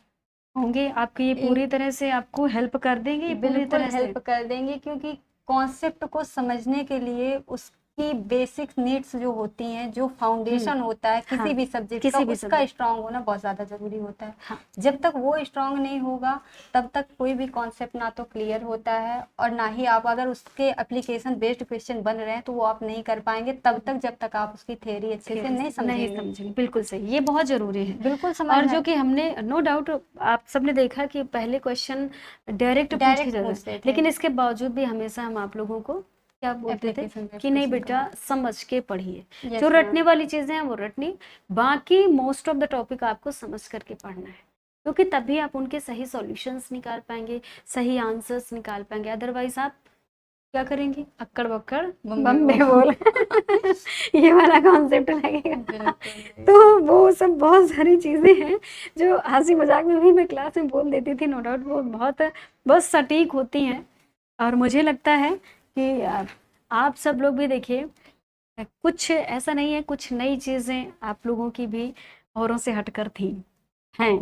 होंगे आपके ये पूरी एक तरह से आपको हेल्प कर देंगे, ये पूरी बिल्कुल तरह से? हेल्प कर देंगे, क्योंकि कॉन्सेप्ट को समझने के लिए उसकी बेसिक नीड्स जो होती हैं, जो फाउंडेशन होता है किसी हाँ, भी सब्जेक्ट का, किसी भी उसका सब्जेक्ट, स्ट्रांग होना बहुत ज़्यादा ज़रूरी होता है। हाँ, जब तक वो स्ट्रांग नहीं होगा, तब तक कोई भी कॉन्सेप्ट ना तो क्लियर होता है, और ना ही आप अगर उसके एप्लीकेशन बेस्ड क्वेश्चन बन रहे हैं तो वो आप नहीं कर पाएंगे तब तक, जब तक आप उसकी थ्योरी अच्छे से नहीं नहीं समझेंगे। समझेंगे, बिल्कुल सही, ये बहुत जरूरी है। बिल्कुल और समझना जो है। कि हमने नो डाउट आप सबने देखा कि पहले क्वेश्चन डायरेक्ट पूछे डायरेक्ट जाते हैं, पूछते थे। लेकिन इसके बावजूद भी हमेशा हम आप लोगों को क्या बोलते थे एप्लीकेशन बेस्ड कि नहीं क्वेश्चन बेटा समझ के पढ़िए, जो यस रटने मैम। वाली चीजें हैं वो रटनी, बाकी मोस्ट ऑफ द टॉपिक आपको समझ करके पढ़ना है, क्योंकि तभी आप उनके सही सॉल्यूशंस निकाल पाएंगे, सही आंसर्स निकाल पाएंगे। अदरवाइज आप क्या करेंगे, अक्कड़ बक्कड़ बम्बे बोल ये वाला कॉन्सेप्ट लगेगा। बिल्कुल। तो वो सब बहुत सारी चीजें हैं जो हंसी मजाक में भी मैं क्लास में बोल देती थी, नो डाउट वो बहुत बहुत सटीक होती हैं। और मुझे लगता है कि आप सब लोग भी देखिए, कुछ ऐसा नहीं है, कुछ नई चीजें आप लोगों की भी औरों से हटकर थी हैं।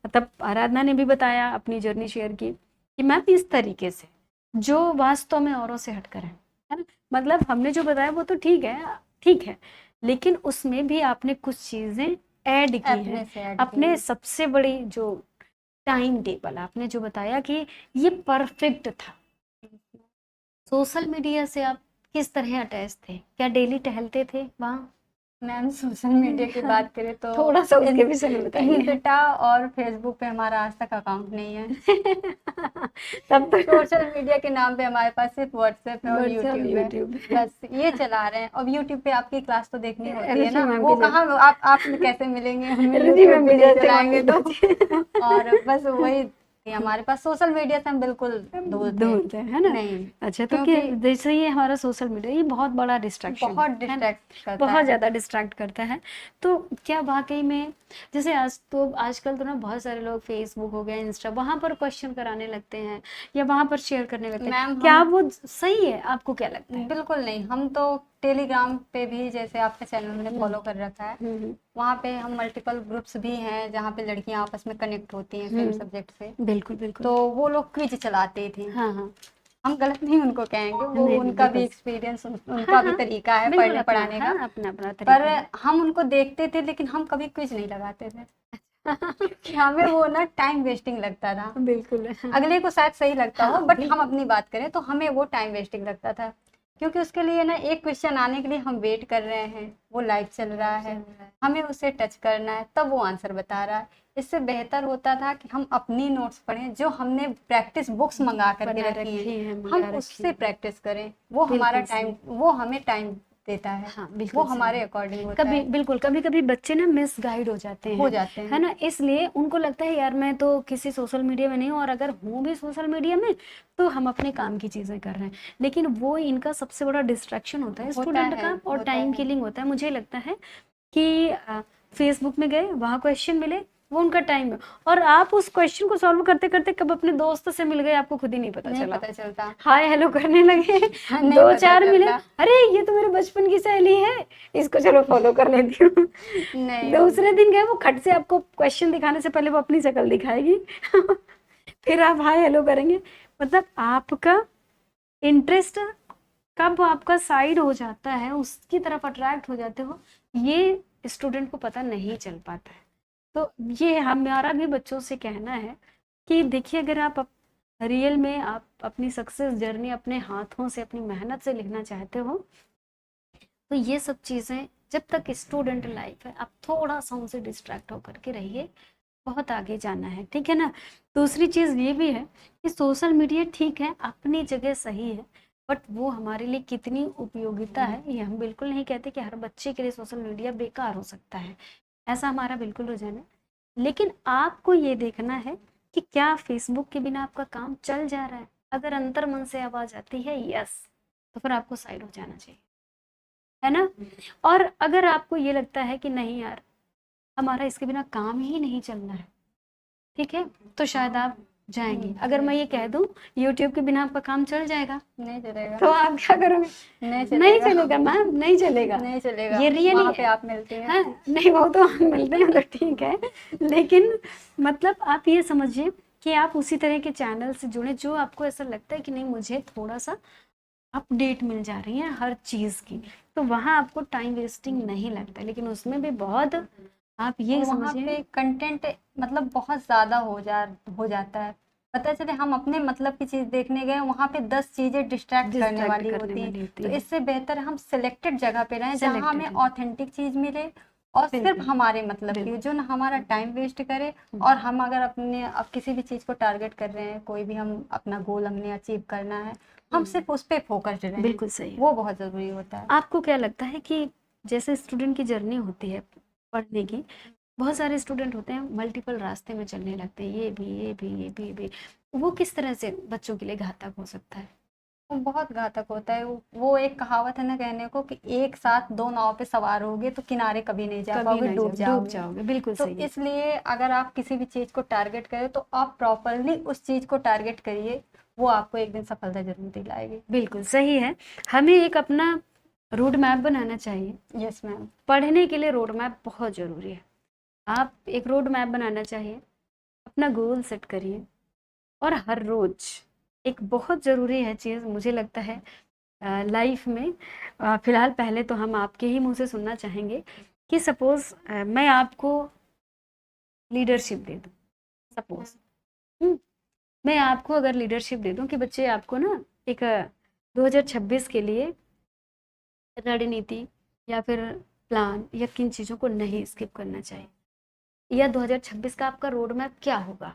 मतलब आराधना ने भी बताया, अपनी जर्नी शेयर की कि मैम इस तरीके से जो वास्तव में औरों से हटकर है ना, मतलब हमने जो बताया वो तो ठीक है, ठीक है, लेकिन उसमें भी आपने कुछ चीजें ऐड की अपने हैं। से ऐड अपने की। सबसे बड़ी जो टाइम टेबल आपने जो बताया कि ये परफेक्ट था। सोशल मीडिया से आप किस तरह अटैच थे, क्या डेली टहलते थे वहाँ? मैम सोशल मीडिया की बात करें तो थोड़ा सा उसके विषय में बताइए। इंस्टा और फेसबुक पे हमारा आज तक अकाउंट नहीं है। तब तक सोशल मीडिया के नाम पे हमारे पास सिर्फ व्हाट्सएप है और व्हाट्सएप, यूट्यूब है, यूट्यूब। बस ये चला रहे हैं। और यूट्यूब पे आपकी क्लास तो देखनी होती है रुचि ना, मैम वो की कहाँ आप कैसे मिलेंगे हमें रुचि यूट्यूब मैम पे की नहीं जैसे चलाएंगे तो। होती और बस वही थी हमारे पास, सोशल मीडिया से हम बिल्कुल दूर थे। दूर थे, है ना? नहीं, अच्छा, तो क्या क्योंकि जैसे ये हमारा सोशल मीडिया ये बहुत बड़ा डिस्ट्रैक्शन बहुत है ना, डिस्ट्रैक्ट करता बहुत है। ज़्यादा डिस्ट्रैक्ट करता है। तो क्या वाकई में, जैसे आज तो आजकल तो ना बहुत सारे लोग फेसबुक हो गया, इंस्टा, वहां पर क्वेश्चन कराने लगते हैं या वहां पर शेयर करने लगते हैं, मैम क्या हम वो सही है? आपको क्या लगता है? बिल्कुल नहीं, हम तो टेलीग्राम पे भी, जैसे आपका चैनल मैंने फॉलो कर रखा है, वहाँ पे हम मल्टीपल ग्रुप्स भी हैं जहाँ पे लड़कियाँ आपस में कनेक्ट होती हैं सेम सब्जेक्ट से। बिल्कुल बिल्कुल। तो वो लोग क्विज चलाते थे, हाँ हाँ, हम गलत नहीं उनको कहेंगे, वो नहीं, उनका भी बिल्कुल। एक्सपीरियंस, उनका हाँ, भी हाँ, तरीका है बिल्कुल पढ़ने अपना, पढ़ाने हाँ, का। अपना-अपना पर तरीका है। हम उनको देखते थे, लेकिन हम कभी क्विज नहीं लगाते थे कि हमें वो ना टाइम वेस्टिंग लगता था। बिल्कुल। अगले को शायद सही लगता हो, हाँ, बट हम बिल्कुल। अपनी बात करें तो हमें वो टाइम वेस्टिंग लगता था, क्योंकि उसके लिए ना एक क्वेश्चन आने के लिए हम वेट कर रहे हैं, वो लाइव चल रहा है, हमें उसे टच करना है, तब वो आंसर बता रहा है। इससे बेहतर होता था कि हम अपनी नोट्स पढ़ें, जो हमने प्रैक्टिस बुक्स मंगा करके बना रखी रखी हैं, है, हम मंगा रखी उससे है। प्रैक्टिस करें। वो हमारा बिल्कुल टाइम, सही। वो हमें टाइम देता है, हाँ, वो बिल्कुल सही हमारे है। अकॉर्डिंग होता कभी है, बिल्कुल, कभी-कभी बच्चे ना मिसगाइड हो जाते हो हैं, जाते है हैं। ना? इसलिए उनको लगता है यार मैं तो किसी सोशल मीडिया में नहीं हूँ, और अगर हूँ भी सोशल मीडिया में, तो हम अपने काम की चीज़ें कर रहे हैं। लेकिन वो इनका सबसे बड़ा डिस्ट्रैक्शन होता है स्टूडेंट का, और होता टाइम है। किलिंग होता है। मुझे लगता है कि फेसबुक में गए, वहाँ क्वेश्चन मिले, वो उनका टाइम है, और आप उस क्वेश्चन को सॉल्व करते-करते कब अपने दोस्त से मिल गए आपको खुद ही नहीं पता नहीं चला। पता चलता। हाय हेलो करने लगे, नहीं पता 2-4 मिले, चलता। अरे ये तो मेरे बचपन की सहेली है, इसको चलो फॉलो कर लेती हूँ। नहीं, दूसरे दिन गए, वो खट से आपको क्वेश्चन दिखाने से पहले वो अपनी शक्ल दिखाएगी। फिर आप हाय हेलो करेंगे। मतलब आपका इंटरेस्ट कब आपका साइड हो जाता है, उसकी तरफ अट्रैक्ट हो जाते हो, ये स्टूडेंट को पता नहीं चल पाता है। तो ये हमारा भी बच्चों से कहना है कि देखिए, अगर आप रियल में आप अपनी सक्सेस जर्नी अपने हाथों से, अपनी मेहनत से लिखना चाहते हो, तो ये सब चीज़ें, जब तक स्टूडेंट लाइफ है, आप थोड़ा सा उनसे डिस्ट्रैक्ट होकर के रहिए, बहुत आगे जाना है, ठीक है ना? दूसरी चीज़ ये भी है कि सोशल मीडिया ठीक है, अपनी जगह सही है, बट वो हमारे लिए कितनी उपयोगिता है, ये हम बिल्कुल नहीं कहते कि हर बच्चे के लिए सोशल मीडिया बेकार हो सकता है, ऐसा हमारा बिल्कुल रुझान है। लेकिन आपको ये देखना है कि क्या फेसबुक के बिना आपका काम चल जा रहा है? अगर अंतर मन से आवाज़ आती है यस, तो फिर आपको साइड हो जाना चाहिए, है ना? और अगर आपको ये लगता है कि नहीं यार, हमारा इसके बिना काम ही नहीं चलना है, ठीक है, तो शायद आप जाएंगे। अगर मैं ये कह दूं यूट्यूब के बिना आपका काम चल जाएगा, नहीं चलेगा। तो आप क्या करोगे? नहीं नहीं चलेगा। चलेगा मैम, नहीं चलेगा। नहीं चलेगा। ये रियली वहाँ पे है। आप मिलती हैं। हाँ, नहीं वो तो हम मिलते हैं तो ठीक है, लेकिन मतलब आप ये समझिए कि आप उसी तरह के चैनल से जुड़े जो आपको ऐसा लगता है कि नहीं, मुझे थोड़ा सा अपडेट मिल जा रही है हर चीज़ की, तो वहाँ आपको टाइम वेस्टिंग नहीं लगता। लेकिन उसमें भी बहुत, आप ये और वहाँ समझिए, पे कंटेंट मतलब बहुत ज़्यादा हो जाता है। पता चले हम अपने मतलब की चीज़ देखने गए, वहाँ पे 10 चीज़ें डिस्ट्रैक्ट करने डिस्ट्रैक्ट वाली करने होती हैं। वाली होती तो है। इससे बेहतर है हम सिलेक्टेड जगह पे रहें, जहाँ हमें सेलेक्टेड है, ऑथेंटिक चीज़ मिले और सिर्फ बिल्कुल, हमारे मतलब की हो, बिल्कुल। जो ना हमारा टाइम वेस्ट करे। और हम अगर अपने अब किसी भी चीज़ को टारगेट कर रहे हैं, कोई भी हम अपना गोल हमने अचीव करना है, हम सिर्फ उस पे फोकस्ड रहें, बिल्कुल सही है। वो बहुत ज़रूरी होता है। आपको क्या लगता है कि जैसे स्टूडेंट की जर्नी होती है पढ़ने की, बहुत सारे स्टूडेंट होते हैं मल्टीपल रास्ते में चलने लगते हैं, ये भी ये भी ये भी ये भी, वो किस तरह से बच्चों के लिए घातक हो सकता है? वो बहुत घातक होता है। वो एक कहावत है ना कहने को कि एक साथ दो नाव पे सवार होगे तो किनारे कभी नहीं जा कभी पाओगे, ना डूब डूब जाओगे। जाओगे, बिल्कुल तो सही है। इसलिए अगर आप किसी भी चीज़ को टारगेट करें तो आप प्रॉपरली उस चीज़ को टारगेट करिए, वो आपको एक दिन सफलता जरूर दिलाएगी। बिल्कुल सही है। हमें एक अपना रोड मैप बनाना चाहिए। Yes ma'am. पढ़ने के लिए रोड मैप बहुत ज़रूरी है। आप एक रोड मैप बनाना चाहिए, अपना गोल सेट करिए, और हर रोज़ एक बहुत ज़रूरी है चीज़, मुझे लगता है लाइफ में, फ़िलहाल पहले तो हम आपके ही मुँह से सुनना चाहेंगे कि सपोज़ मैं आपको लीडरशिप दे दूँ, सपोज़, हुँ, मैं आपको अगर लीडरशिप दे दूँ कि बच्चे आपको ना एक 2026 के लिए रणनीति या फिर प्लान या किन चीज़ों को नहीं स्किप करना चाहिए, या 2026 का आपका रोड मैप क्या होगा?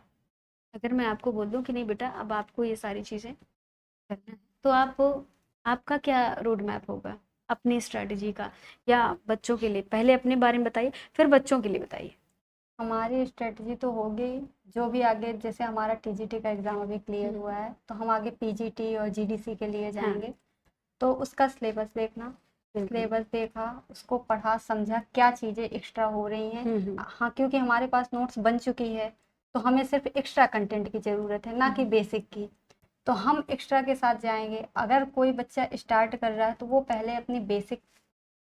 अगर मैं आपको बोल दूँ कि नहीं बेटा, अब आपको ये सारी चीज़ें करना है, तो आपका क्या रोड मैप होगा अपनी स्ट्रैटेजी का? या बच्चों के लिए पहले अपने बारे में बताइए, फिर बच्चों के लिए बताइए। हमारी स्ट्रेटजी तो होगी, जो भी आगे जैसे हमारा टीजीटी का एग्ज़ाम अभी क्लियर हुआ है, तो हम आगे पीजीटी और जीडीसी के लिए हाँ, जाएंगे। तो उसका सिलेबस देखना, बिल्कुल। सिलेबस देखा, उसको पढ़ा समझा क्या चीज़ें एक्स्ट्रा हो रही हैं। हाँ, क्योंकि हमारे पास नोट्स बन चुकी है, तो हमें सिर्फ एक्स्ट्रा कंटेंट की ज़रूरत है, ना कि बेसिक की। तो हम एक्स्ट्रा के साथ जाएंगे। अगर कोई बच्चा स्टार्ट कर रहा है तो वो पहले अपनी बेसिक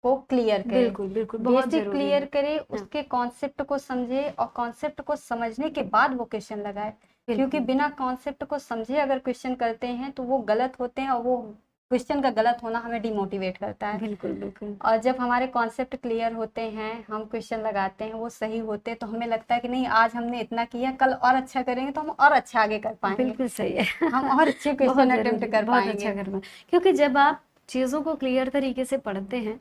को क्लियर करे, बिल्कुल, बिल्कुल, बहुत बेसिक ज़रूरी क्लियर है। करे, हाँ, उसके कॉन्सेप्ट को समझे और कॉन्सेप्ट को समझने के बाद वो क्वेश्चन लगाए। क्योंकि बिल्कुल बिना कॉन्सेप्ट को समझे अगर क्वेश्चन करते हैं तो वो गलत होते हैं, और वो क्वेश्चन का गलत होना हमें डिमोटिवेट करता है। बिल्कुल बिल्कुल और जब हमारे कॉन्सेप्ट क्लियर होते हैं, हम क्वेश्चन लगाते हैं, वो सही होते हैं, तो हमें लगता है कि नहीं आज हमने इतना किया, कल और अच्छा करेंगे तो हम और अच्छा आगे कर पाएंगे, बिल्कुल सही है। हम और अच्छे बहुत क्वेश्चन जरूरी अटेम्प्ट है, कर बहुत अच्छा पाएंगे। करना, क्योंकि जब आप चीज़ों को क्लियर तरीके से पढ़ते हैं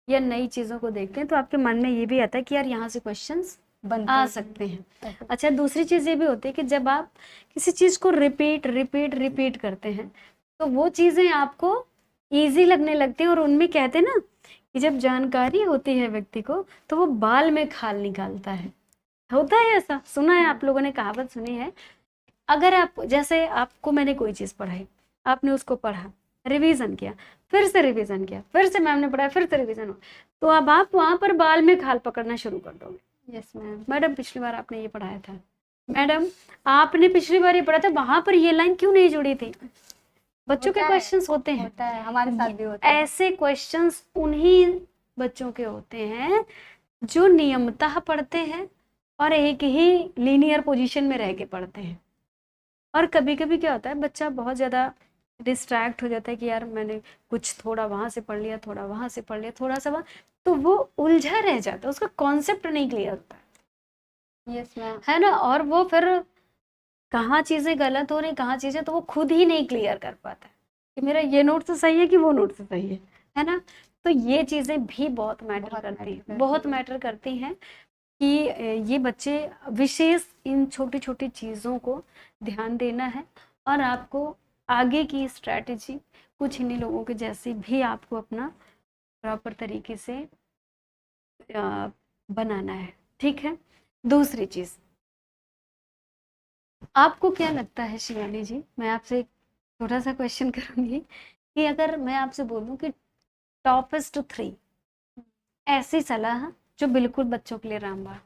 या नई चीज़ों को देखते हैं तो आपके मन में ये भी आता है कि यार यहाँ से क्वेश्चंस बनते आ हैं। सकते हैं। ऐसे। अच्छा, दूसरी चीज़ ये भी होती है कि जब आप किसी चीज़ को रिपीट रिपीट रिपीट करते हैं तो वो चीज़ें आपको ईजी लगने लगती हैं, और उनमें कहते हैं ना कि जब जानकारी होती है व्यक्ति को तो वो बाल में खाल निकालता है। होता है ऐसा, सुना है आप लोगों ने, कहावत सुनी है। अगर आप, जैसे आपको मैंने कोई चीज़ पढ़ाई, आपने उसको पढ़ा, रिवीजन किया, फिर से रिवीजन किया, फिर से मैम ने पढ़ाया, फिर से रिवीजन हो, तो अब आप वहां पर बाल में खाल पकड़ना शुरू कर दोगे। Yes ma'am. मैडम पिछली बार आपने ये पढ़ाया था, मैडम आपने पिछली बार ये पढ़ा था, वहां पर ये लाइन क्यों नहीं जुड़ी थी। बच्चों के होता है, क्वेश्चंस होते हैं, होता है, हमारे साथ भी होता है। ऐसे क्वेश्चंस उन्हीं बच्चों के होते हैं जो नियमतः पढ़ते हैं और एक ही लीनियर पोजीशन में रह के पढ़ते हैं। और कभी कभी क्या होता है, बच्चा बहुत ज़्यादा डिस्ट्रैक्ट हो जाता है कि यार मैंने कुछ थोड़ा वहाँ से पढ़ लिया, थोड़ा वहाँ से पढ़ लिया, थोड़ा सा वहाँ, तो वो उलझा रह जाता है, उसका कॉन्सेप्ट नहीं क्लियर होता यस मैम। है ना। और वो फिर कहाँ चीज़ें गलत हो रही, कहाँ चीज़ें, तो वो खुद ही नहीं क्लियर कर पाता है कि मेरा ये नोट से सही है कि वो नोट से सही है ना। तो ये चीज़ें भी बहुत मैटर बहुत करती मैटर हैं, बहुत करती हैं। मैटर करती हैं कि ये बच्चे विशेष इन छोटी छोटी चीज़ों को ध्यान देना है, और आपको आगे की स्ट्रैटेजी कुछ इन्हीं लोगों के जैसी भी आपको अपना प्रॉपर तरीके से बनाना है। ठीक है। दूसरी चीज़, आपको क्या लगता है शिवानी जी, मैं आपसे एक छोटा सा क्वेश्चन करूंगी कि अगर मैं आपसे बोलूं कि टॉपेस्ट 3 ऐसी सलाह जो बिल्कुल बच्चों के लिए रामबाण,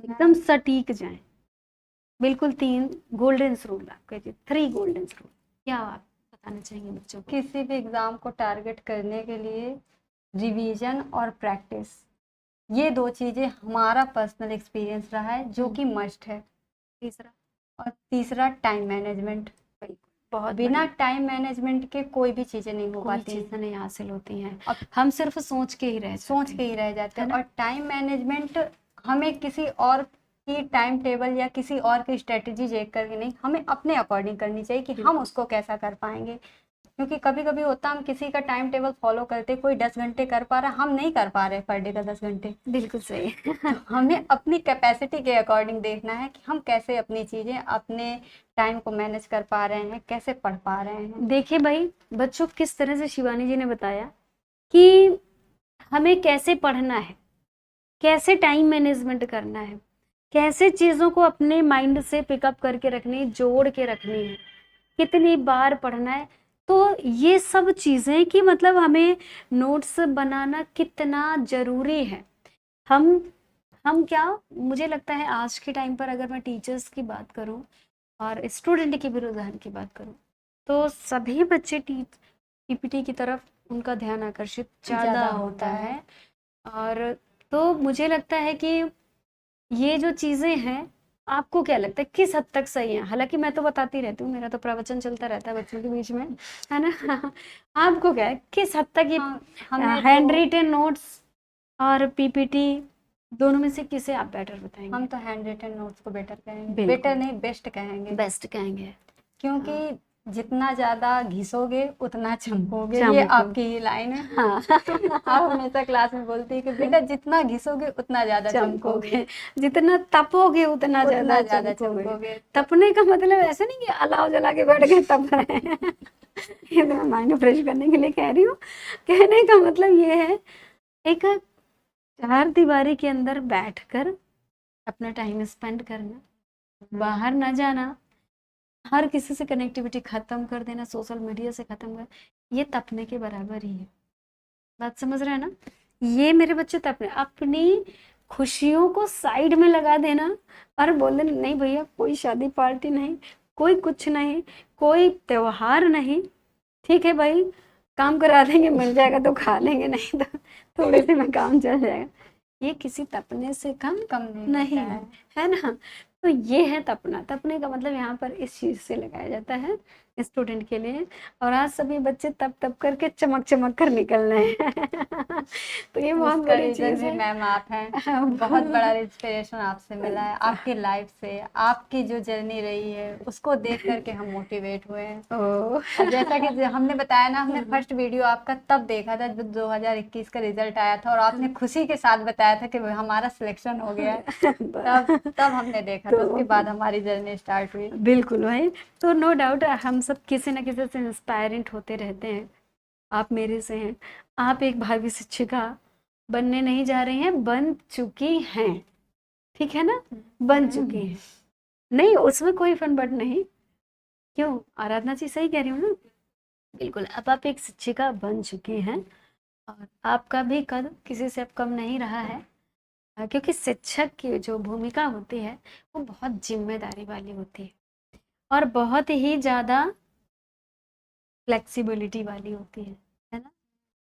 एकदम सटीक जाए, बिल्कुल 3 गोल्डन रूल, आपके 3 गोल्डन रूल, क्या आप बताना चाहेंगे बच्चों को। किसी भी एग्जाम को टारगेट करने के लिए रिवीजन और प्रैक्टिस, ये दो चीजें हमारा पर्सनल एक्सपीरियंस रहा है जो कि मस्ट है। तीसरा, और तीसरा टाइम मैनेजमेंट। बहुत बिना बढ़िया, टाइम मैनेजमेंट के कोई भी चीजें नहीं हो कोई पाती। चीज़ें नहीं हासिल होती हैं, अब हम सिर्फ सोच के ही रह सोच जाते के हैं, ही रह जाते है हैं। ना। और टाइम मैनेजमेंट हमें किसी और की टाइम टेबल या किसी और की स्ट्रेटेजी देख करके नहीं, हमें अपने अकॉर्डिंग करनी चाहिए कि हम बिल्कुल उसको कैसा कर पाएंगे। क्योंकि कभी कभी होता हम किसी का टाइम टेबल फॉलो करते, कोई 10 घंटे कर पा रहा, हम नहीं कर पा रहे पर डे का 10 घंटे। बिल्कुल सही तो हमें अपनी कैपेसिटी के अकॉर्डिंग देखना है कि हम कैसे अपनी चीजें, अपने टाइम को मैनेज कर पा रहे हैं, कैसे पढ़ पा रहे हैं। देखिए भाई, बच्चों किस तरह से शिवानी जी ने बताया कि हमें कैसे पढ़ना है, कैसे टाइम मैनेजमेंट करना है, कैसे चीज़ों को अपने माइंड से पिकअप करके रखनी, जोड़ के रखनी है, कितनी बार पढ़ना है। तो ये सब चीज़ें कि मतलब हमें नोट्स बनाना कितना ज़रूरी है। हम क्या, मुझे लगता है आज के टाइम पर अगर मैं टीचर्स की बात करूं और स्टूडेंट की भी रुझान की बात करूं तो सभी बच्चे पीपीटी की तरफ उनका ध्यान आकर्षित ज़्यादा होता है। और तो मुझे लगता है कि ये जो चीज़ें हैं, आपको क्या लगता है किस हद तक सही है। हालांकि मैं तो बताती रहती हूँ, मेरा तो प्रवचन चलता रहता है बच्चों के बीच में, है ना। आपको क्या है, किस हद तक ये हमें हैंड तो रिटन नोट्स और पीपीटी दोनों में से किसे आप बेटर बताएंगे। हम तो हैंड रिटन नोट्स को बेटर कहेंगे, बिल्कुल। बेटर नहीं बेस्ट कहेंगे। बेस्ट कहेंगे, क्योंकि जितना ज्यादा घिसोगे उतना चमकोगे, ये चमको, आपकी ही लाइन है। हाँ। आप हमेशा क्लास में बोलती है कि बेटा जितना घिसोगे उतना ज्यादा चमकोगे, चमकोगे, जितना तपोगे उतना उतना ज्यादा ज्यादा चमकोगे। चमकोगे। तपने का मतलब ऐसा नहीं कि अलाव जला के बैठ गए तप रहे हैं। ये तो मैं माइंड फ्रेश करने के लिए कह रही हूँ। कहने का मतलब ये है, एक चार दीवारी के अंदर बैठकर अपना टाइम स्पेंड करना, बाहर ना जाना, हर किसी से कनेक्टिविटी खत्म कर देना, सोशल मीडिया से खत्म कर, ये तपने के बराबर ही है। बात समझ रहे हैं ना। ये मेरे बच्चे तपने, अपनी खुशियों को साइड में लगा देना और बोल देना नहीं भैया, कोई शादी पार्टी नहीं, कोई कुछ नहीं, कोई त्योहार नहीं, ठीक है भाई, काम करा देंगे, मिल जाएगा तो खा लेंगे, नहीं तो थोड़े से में काम चल जाएगा। ये किसी तपने से कम कम नहीं नहीं होता है, है ना। तो ये है तपना। तपने का मतलब यहाँ पर इस चीज़ से लगाया जाता है स्टूडेंट के लिए। और आज सभी बच्चे तप तप करके चमक चमक कर निकल रहे हैं। तो ये बहुत उसका बड़ी रीजन चीज़ भी है। मैम आप हैं। बहुत बड़ा इंस्पिरेशन आपसे मिला है, आपकी लाइफ से, आपकी जो जर्नी रही है उसको देख करके हम मोटिवेट हुए हैं। ओ और जैसा कि हमने बताया ना, हमने फर्स्ट वीडियो आपका तब देखा था जब 2021 का रिजल्ट आया था, और आपने खुशी के साथ बताया था कि हमारा सिलेक्शन हो गया है। तब तब हमने देखा था, उसके तो बाद हमारी जर्नी स्टार्ट हुई। बिल्कुल भाई। तो नो डाउट हम सब किसी न किसी से इंस्पायरेंट होते रहते हैं। आप मेरे से हैं। आप एक भावी शिक्षिका बनने नहीं जा रही हैं, बन चुकी हैं। ठीक है ना? बन चुकी हैं। नहीं, उसमें कोई फन बट नहीं। क्यों आराधना जी, सही कह रही हूँ ना? बिल्कुल। अब आप एक शिक्षिका बन चुकी हैं और आपका भी कद किसी से अब कम नहीं रहा है। क्योंकि शिक्षक की जो भूमिका होती है वो बहुत जिम्मेदारी वाली होती है और बहुत ही ज़्यादा फ्लेक्सिबिलिटी वाली होती है ना?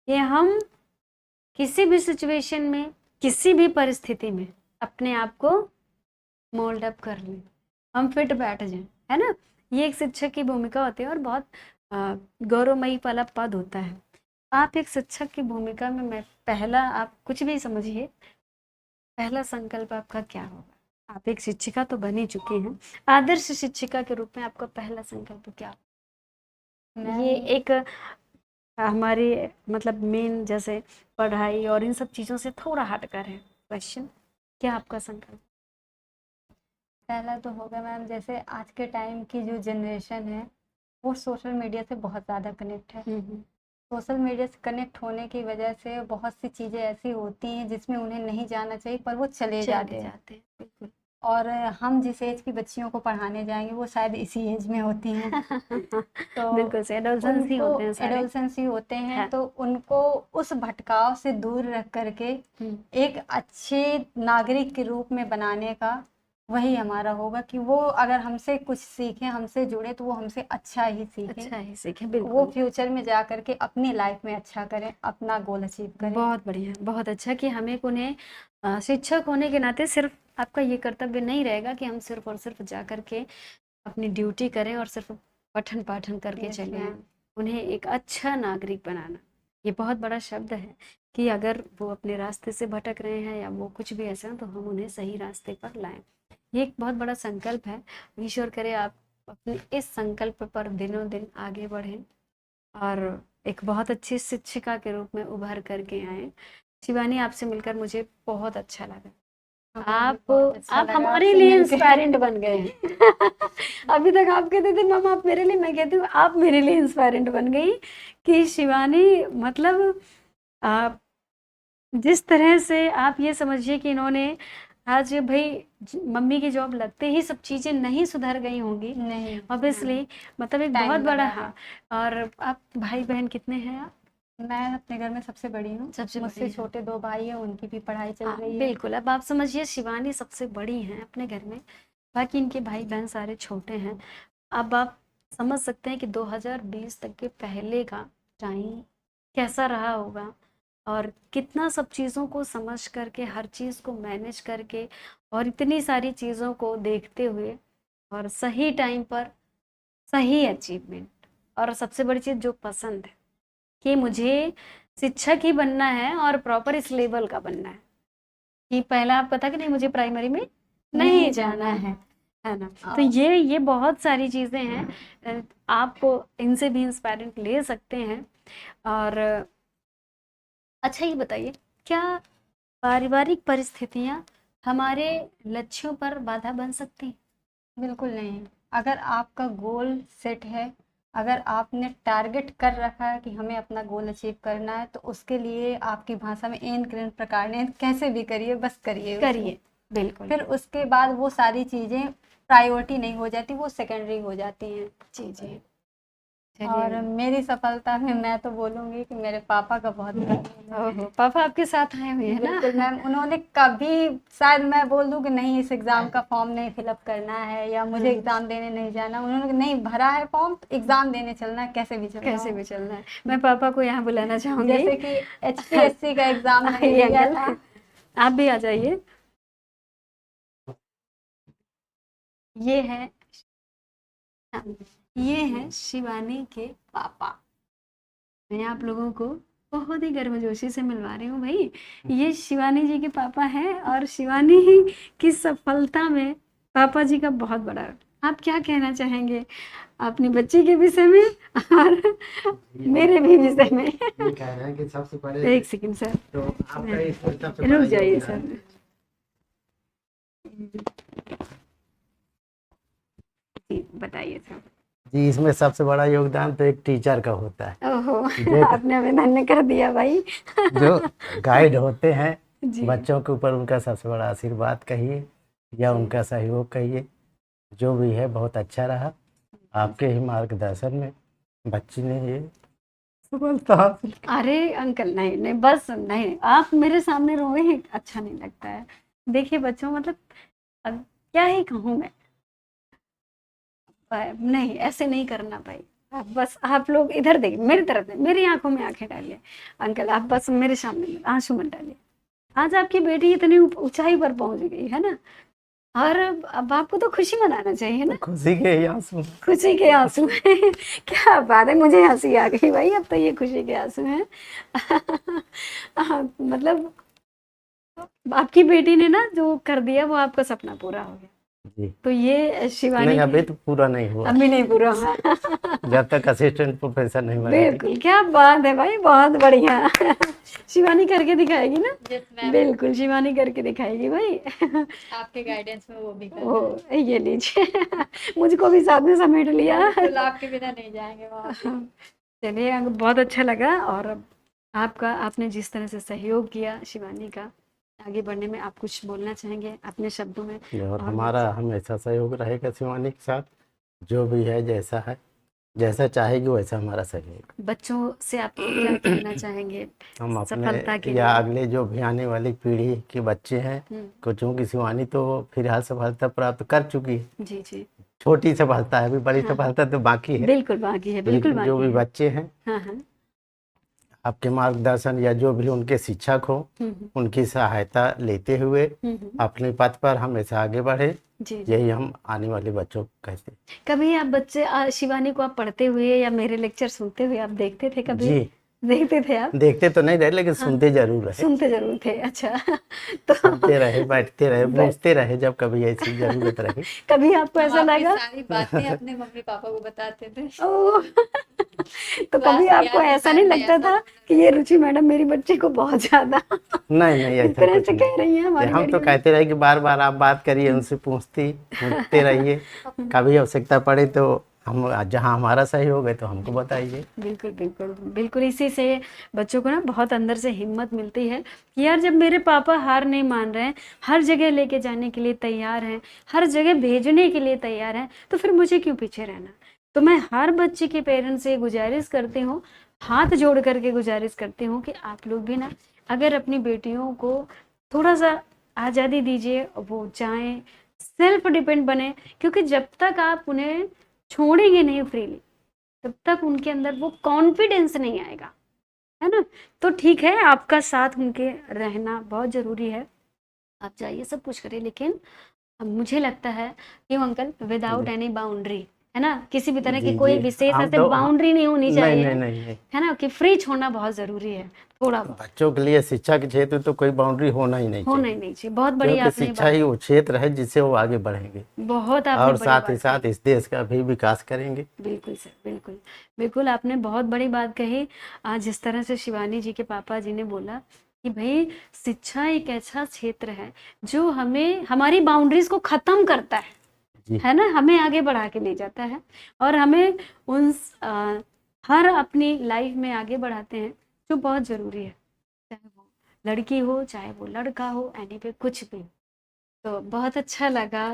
ये हम किसी भी सिचुएशन में, किसी भी परिस्थिति में अपने आप को मोल्ड अप कर लें, हम फिट बैठ जाएं, है ना? ये एक शिक्षक की भूमिका होती है और बहुत गौरवमयी वाला पद होता है। आप एक शिक्षक की भूमिका में, मैं पहला, आप कुछ भी समझिए, पहला संकल्प आपका क्या होगा? आप एक शिक्षिका तो बन ही चुकी हैं, आदर्श शिक्षिका के रूप में आपका पहला संकल्प क्या होगा? ये एक हमारी मतलब मेन जैसे पढ़ाई और इन सब चीज़ों से थोड़ा हटकर है क्वेश्चन। क्या आपका संकल्प? पहला तो होगा मैम, जैसे आज के टाइम की जो जनरेशन है वो सोशल मीडिया से बहुत ज़्यादा कनेक्ट है। सोशल मीडिया से कनेक्ट होने की वजह से बहुत सी चीज़ें ऐसी होती हैं जिसमें उन्हें नहीं जाना चाहिए, पर वो चले जाते हैं। बिल्कुल। और हम जिस एज की बच्चियों को पढ़ाने जाएंगे वो शायद इसी एज में होती हैं। तो बिल्कुल से एडोलसेंस ही उनको होते हैं सारे। एडोलसेंस ही होते हैं, हाँ। तो उनको उस भटकाव से दूर रख करके एक अच्छे नागरिक के रूप में बनाने का वही हमारा होगा कि वो अगर हमसे कुछ सीखें, हमसे जुड़े, तो वो हमसे अच्छा ही सीखें। अच्छा ही सीखें, वो बिल्कुल। फ्यूचर में जा करके अपनी लाइफ में अच्छा करें, अपना गोल अचीव करें। बहुत बढ़िया, बहुत अच्छा कि हमें उन्हें शिक्षक होने के नाते सिर्फ आपका ये कर्तव्य नहीं रहेगा कि हम सिर्फ और सिर्फ जा करके अपनी ड्यूटी करें और सिर्फ पठन पाठन करके Yes, चले आएं। ma'am. उन्हें एक अच्छा नागरिक बनाना, ये बहुत बड़ा शब्द है कि अगर वो अपने रास्ते से भटक रहे हैं या वो कुछ भी ऐसा, तो हम उन्हें सही रास्ते पर लाएं। ये एक बहुत बड़ा संकल्प है। ईश्वर करे आप अपने इस संकल्प पर दिनों दिन आगे बढ़ें और एक बहुत अच्छी शिक्षिका के रूप में उभर करके आए। शिवानी, आपसे मिलकर मुझे बहुत अच्छा लगा। हमें भी बहुत अच्छा आप लगा हमारे आपसे लिए मिलके। इंस्पायरेंट बन गए हैं। अभी तक आप कहते थे मम आप मेरे लिए, मैं कहती हूँ आप मेरे लिए इंस्पायरेंट बन गई कि शिवानी मतलब आप जिस तरह से, आप ये समझिए कि इन्होंने आज भाई मम्मी की जॉब लगते ही सब चीज़ें नहीं सुधर गई होंगी नहीं, ऑब्वियसली, मतलब एक टाइम बहुत बड़ा। लगा है। हाँ। और आप भाई बहन कितने हैं आप? मैं अपने घर में सबसे बड़ी हूँ। सबसे मुझसे बड़ी हैं। छोटे 2 भाई हैं, उनकी भी पढ़ाई चल हाँ रही है। बिल्कुल। अब आप समझिए शिवानी सबसे बड़ी हैं अपने घर में, बाकी इनके भाई बहन सारे छोटे हैं। अब आप समझ सकते हैं कि 2020 तक के पहले का टाइम कैसा रहा होगा और कितना सब चीज़ों को समझ करके, हर चीज़ को मैनेज करके और इतनी सारी चीज़ों को देखते हुए और सही टाइम पर सही अचीवमेंट, और सबसे बड़ी चीज़ जो पसंद है कि मुझे शिक्षक ही बनना है और प्रॉपर इस लेवल का बनना है। कि पहला आपका था कि नहीं मुझे प्राइमरी में नहीं जाना है ना? तो ये बहुत सारी चीज़ें हैं, आप इनसे भी इंस्पायरेंट ले सकते हैं। और अच्छा ये बताइए, क्या पारिवारिक परिस्थितियाँ हमारे लक्ष्यों पर बाधा बन सकती हैं? बिल्कुल नहीं। अगर आपका गोल सेट है, अगर आपने टारगेट कर रखा है कि हमें अपना गोल अचीव करना है, तो उसके लिए आपकी भाषा में एन किरण प्रकार ने कैसे भी करिए, बस करिए करिए, बिल्कुल। फिर उसके बाद वो सारी चीज़ें प्रायोरिटी नहीं हो जाती, वो सेकेंडरी हो जाती हैं। जी। और मेरी सफलता में मैं तो बोलूँगी कि मेरे पापा का बहुत बड़ा रोल है। ओहो, पापा आपके साथ आए हुए हैं ना? बिल्कुल मैम, उन्होंने कभी, शायद मैं बोल दूँ कि नहीं इस एग्ज़ाम का फॉर्म नहीं फिलअप करना है या मुझे एग्ज़ाम देने नहीं जाना, उन्होंने नहीं भरा है फॉर्म, एग्ज़ाम देने चलना है, कैसे भी चलना है। मैं पापा को यहाँ बुलाना चाहूँगी। जैसे कि HPSC का एग्ज़ाम मैंने आइए दिया अंकल, था। आप भी आ जाइए। ये है, ये है शिवानी के पापा। मैं आप लोगों को बहुत ही गर्मजोशी से मिलवा रही हूँ भाई। ये शिवानी जी के पापा हैं और शिवानी ही की सफलता में पापा जी का बहुत बड़ा। आप क्या कहना चाहेंगे अपनी बच्ची के विषय में और मेरे भी विषय में? ये कह रहे हैं कि सबसे बड़े एक सेकंड सर, तो आपका इसमें सबसे रुक बड़ा जाइए योगदान सर। जी बताइए सर। जी, इसमें सबसे बड़ा योगदान तो एक टीचर का होता है, ओहो, जो आपने हमें धन्य कर दिया भाई। जो गाइड होते हैं जी बच्चों के ऊपर, उनका सबसे बड़ा आशीर्वाद कहिए या उनका सहयोग कहिए, जो भी है बहुत अच्छा रहा। आपके ही मार्गदर्शन में बच्ची ने ये सफलता हासिल की। अरे अंकल नहीं नहीं, बस नहीं, आप मेरे सामने रोए हैं, अच्छा नहीं लगता है। देखिए बच्चों, मतलब अब क्या ही कहूँ मैं। नहीं ऐसे नहीं करना भाई। आप बस, आप लोग इधर देखिए, मेरी तरफ से, मेरी आंखों में आंखें डालिए। अंकल आप बस मेरे सामने आंसू मत डालिए। आज आपकी बेटी इतनी ऊंचाई पर पहुंच गई है ना, और अब आपको तो खुशी मनाना चाहिए ना। खुशी के ही आंसू। खुशी के आंसू हैं। क्या बात है, मुझे हंसी आ गई भाई, अब तो ये खुशी के आंसू हैं। मतलब आपकी बेटी ने ना जो कर दिया वो आपका सपना पूरा हो गया। जी तो ये शिवानी नहीं, अभी तो पूरा नहीं हुआ, अभी नहीं पूरा हुआ। जब तक असिस्टेंट प्रोफेसर नहीं बना। बिल्कुल, क्या बात है भाई, बहुत बढ़िया। शिवानी करके दिखाएगी ना? यस मैम, बिल्कुल शिवानी करके दिखाएगी भाई। आपके गाइडेंस में वो भी कर ओ ये लीजिए, मुझको भी साथ में समेट लिया। बिल्कुल, आपके बिना नहीं जाएंगे वहाँ पे। चलिए बहुत अच्छा लगा, और आपका, आपने जिस तरह से सहयोग किया शिवानी का आगे बढ़ने में, आप कुछ बोलना चाहेंगे अपने शब्दों में? और और हमारा हमेशा सहयोग रहेगा शिवानी के साथ, जो भी है जैसा चाहेगी वैसा हमारा सहयोग। बच्चों से आप क्या कहना चाहेंगे हम सफलता के अपने या लिए? अगले जो भी आने वाली पीढ़ी के बच्चे हैं, क्योंकि शिवानी तो फिलहाल सफलता प्राप्त कर चुकी है, जी जी, छोटी सफलता है, अभी बड़ी हाँ सफलता तो बाकी है। बिल्कुल बाकी है, बिल्कुल लेकिन जो बाकी भी है। बच्चे हैं, हाँ हाँ, आपके मार्गदर्शन या जो भी उनके शिक्षक हो, हम्म, उनकी सहायता लेते हुए हम्म, अपने पथ पर हमेशा आगे बढ़े, जी जी। यही हम आने वाले बच्चों को कहते हैं। कभी आप बच्चे शिवानी को आप पढ़ते हुए या मेरे लेक्चर सुनते हुए आप देखते थे कभी? जी, देखते थे आप? देखते तो नहीं रहे लेकिन हाँ, सुनते जरूर रहे। सुनते जरूर थे, अच्छा। तो सुनते रहे, बैठते रहे, बै- पूछते रहे जब कभी ऐसी जरूरत रही। कभी आपको हम ऐसा आपकी लगा? सारी बातें अपने मम्मी पापा को बताते थे। ओह! तो कभी क्लास आपको लिया था ऐसा मैम नहीं ने, लगता ऐसा था बोला कि ये रुचि मैडम मेरी बच्ची को बहुत ज्यादा नहीं नहीं, इस ऐसा तरह कुछ से कह रही हैं नहीं। हमारी हम तो बेटी? कहते रहे कि बार बार आप बात करिए, उनसे पूछते रहिए, कभी आवश्यकता पड़े तो हम, जहाँ हमारा सहयोग है तो हमको बताइए। बिल्कुल बिल्कुल बिल्कुल, इसी से बच्चों को ना बहुत अंदर से हिम्मत मिलती है कि यार जब मेरे पापा हार नहीं मान रहे हैं, हर जगह लेके जाने के लिए तैयार हैं, हर जगह भेजने के लिए तैयार हैं, तो फिर मुझे क्यों पीछे रहना। तो मैं हर बच्चे के पेरेंट्स से गुजारिश करती हूँ, हाथ जोड़ करके गुजारिश करती हूँ कि आप लोग भी ना अगर अपनी बेटियों को थोड़ा सा आज़ादी दीजिए, वो चाहें सेल्फ डिपेंड बने, क्योंकि जब तक आप उन्हें छोड़ेंगे नहीं फ्रीली, तब तक उनके अंदर वो कॉन्फिडेंस नहीं आएगा, है ना? तो ठीक है, आपका साथ उनके रहना बहुत जरूरी है, आप जाइए सब कुछ करिए, लेकिन अब मुझे लगता है क्यों अंकल, विदाउट एनी बाउंड्री, है ना, किसी भी तरह की जी कोई जी, विशेष हम ऐसे तो बाउंड्री नहीं होनी नहीं चाहिए, नहीं नहीं नहीं, है ना, कि फ्री छोड़ना बहुत जरूरी है, थोड़ा बहुत बच्चों के लिए शिक्षा के क्षेत्र तो कोई बाउंड्री होना ही नहीं होना ही चाहिए, नहीं चाहिए। बहुत बड़ी क्योंकि आपने शिक्षा बात, ही वो क्षेत्र है जिससे वो आगे बढ़ेंगे बहुत आपने और बड़ी साथ ही बात साथ कही। इस देश का भी विकास करेंगे। बिल्कुल सर, बिल्कुल बिल्कुल, आपने बहुत बड़ी बात कही। आज जिस तरह से शिवानी जी के पापा जी ने बोला कि भाई शिक्षा एक ऐसा क्षेत्र है जो हमें हमारी बाउंड्रीज को खत्म करता जी है ना, हमें आगे बढ़ा के ले जाता है, और हमें उन हर अपनी लाइफ में आगे बढ़ाते हैं, जो बहुत जरूरी है, चाहे वो लड़की हो चाहे वो लड़का हो, एनी पे कुछ भी। तो बहुत अच्छा लगा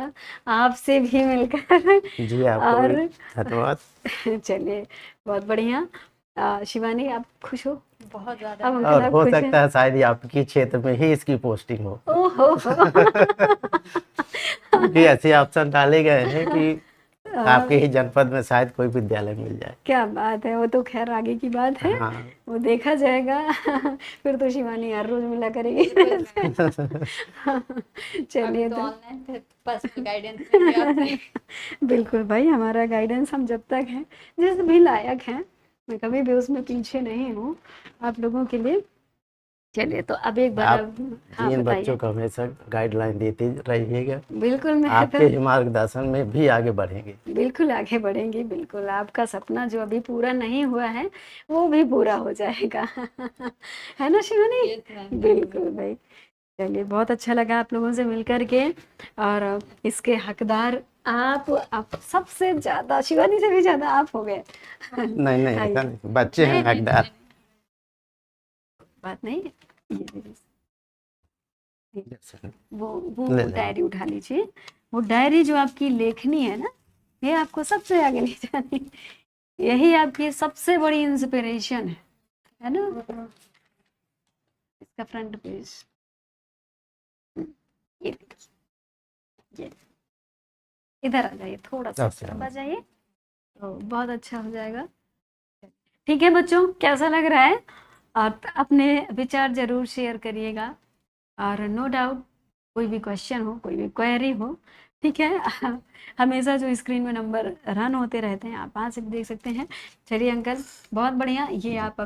आपसे भी मिलकर। जी, आपको भी और धन्यवाद। चलिए बहुत बढ़िया। शिवानी आप खुश हो? बहुत ज्यादा अब मैम। अंकल और आप हो खुश हैं? सकता है शायद ही आपकी क्षेत्र में ही इसकी पोस्टिंग हो, ओहो क्योंकि ऐसे ऑप्शन डाले गए हैं कि आपके ही जनपद में शायद कोई विद्यालय मिल जाए। क्या बात है, वो तो खैर आगे की बात है, हाँ। वो देखा जाएगा। फिर तो शिवानी हर रोज मिला करेगी। अभी चलिए तो तो ऑनलाइन पर्सनल गाइडेंस लेंगे आपसे। बिल्कुल भाई, हमारा गाइडेंस हम जब तक हैं, जिस भी लायक हैं, मैं कभी भी उसमें पीछे नहीं हूँ आप लोगों के लिए। चलिए तो अब एक बार आप हाँ जी इन बच्चों बताइए। को हमेशा गाइडलाइन देते रहिएगा, बिल्कुल, मैं आपके ही मार्गदर्शन में भी आगे बढ़ेंगे। बिल्कुल आगे बढ़ेंगे। बिल्कुल आपका सपना जो अभी पूरा नहीं हुआ है वो भी पूरा हो जाएगा। है ना शिवानी? Yes, ma'am. बिल्कुल भाई। चलिए बहुत अच्छा लगा आप लोगों से मिलकर के, और इसके हकदार आप सबसे ज्यादा, शिवानी से भी ज्यादा आप हो गए। नहीं नहीं, ऐसा आइए, नहीं, बच्चे हैं हकदार। बात नहीं है। ये दीजिए। वो ले वो लेंगे। डायरी उठा लीजिए। वो डायरी जो आपकी लेखनी है ना, ये आपको सबसे आगे ले जानी, यही आपकी सबसे बड़ी इंस्पिरेशन है ना? इसका फ्रंट पेज ये देखिए, ये इधर आ जाइए, थोड़ा सा सबसे तरफ आ जाइए तो बहुत अच्छा हो जाएगा। ठीक है बच्चों, कैसा लग रहा है? आप अपने विचार जरूर शेयर करिएगा, और नो डाउट कोई भी क्वेश्चन हो, कोई भी क्वेरी हो, ठीक है, हमेशा जो स्क्रीन में नंबर रन होते रहते हैं, आप वहाँ से भी देख सकते हैं। चलिए अंकल, बहुत बढ़िया, ये आपका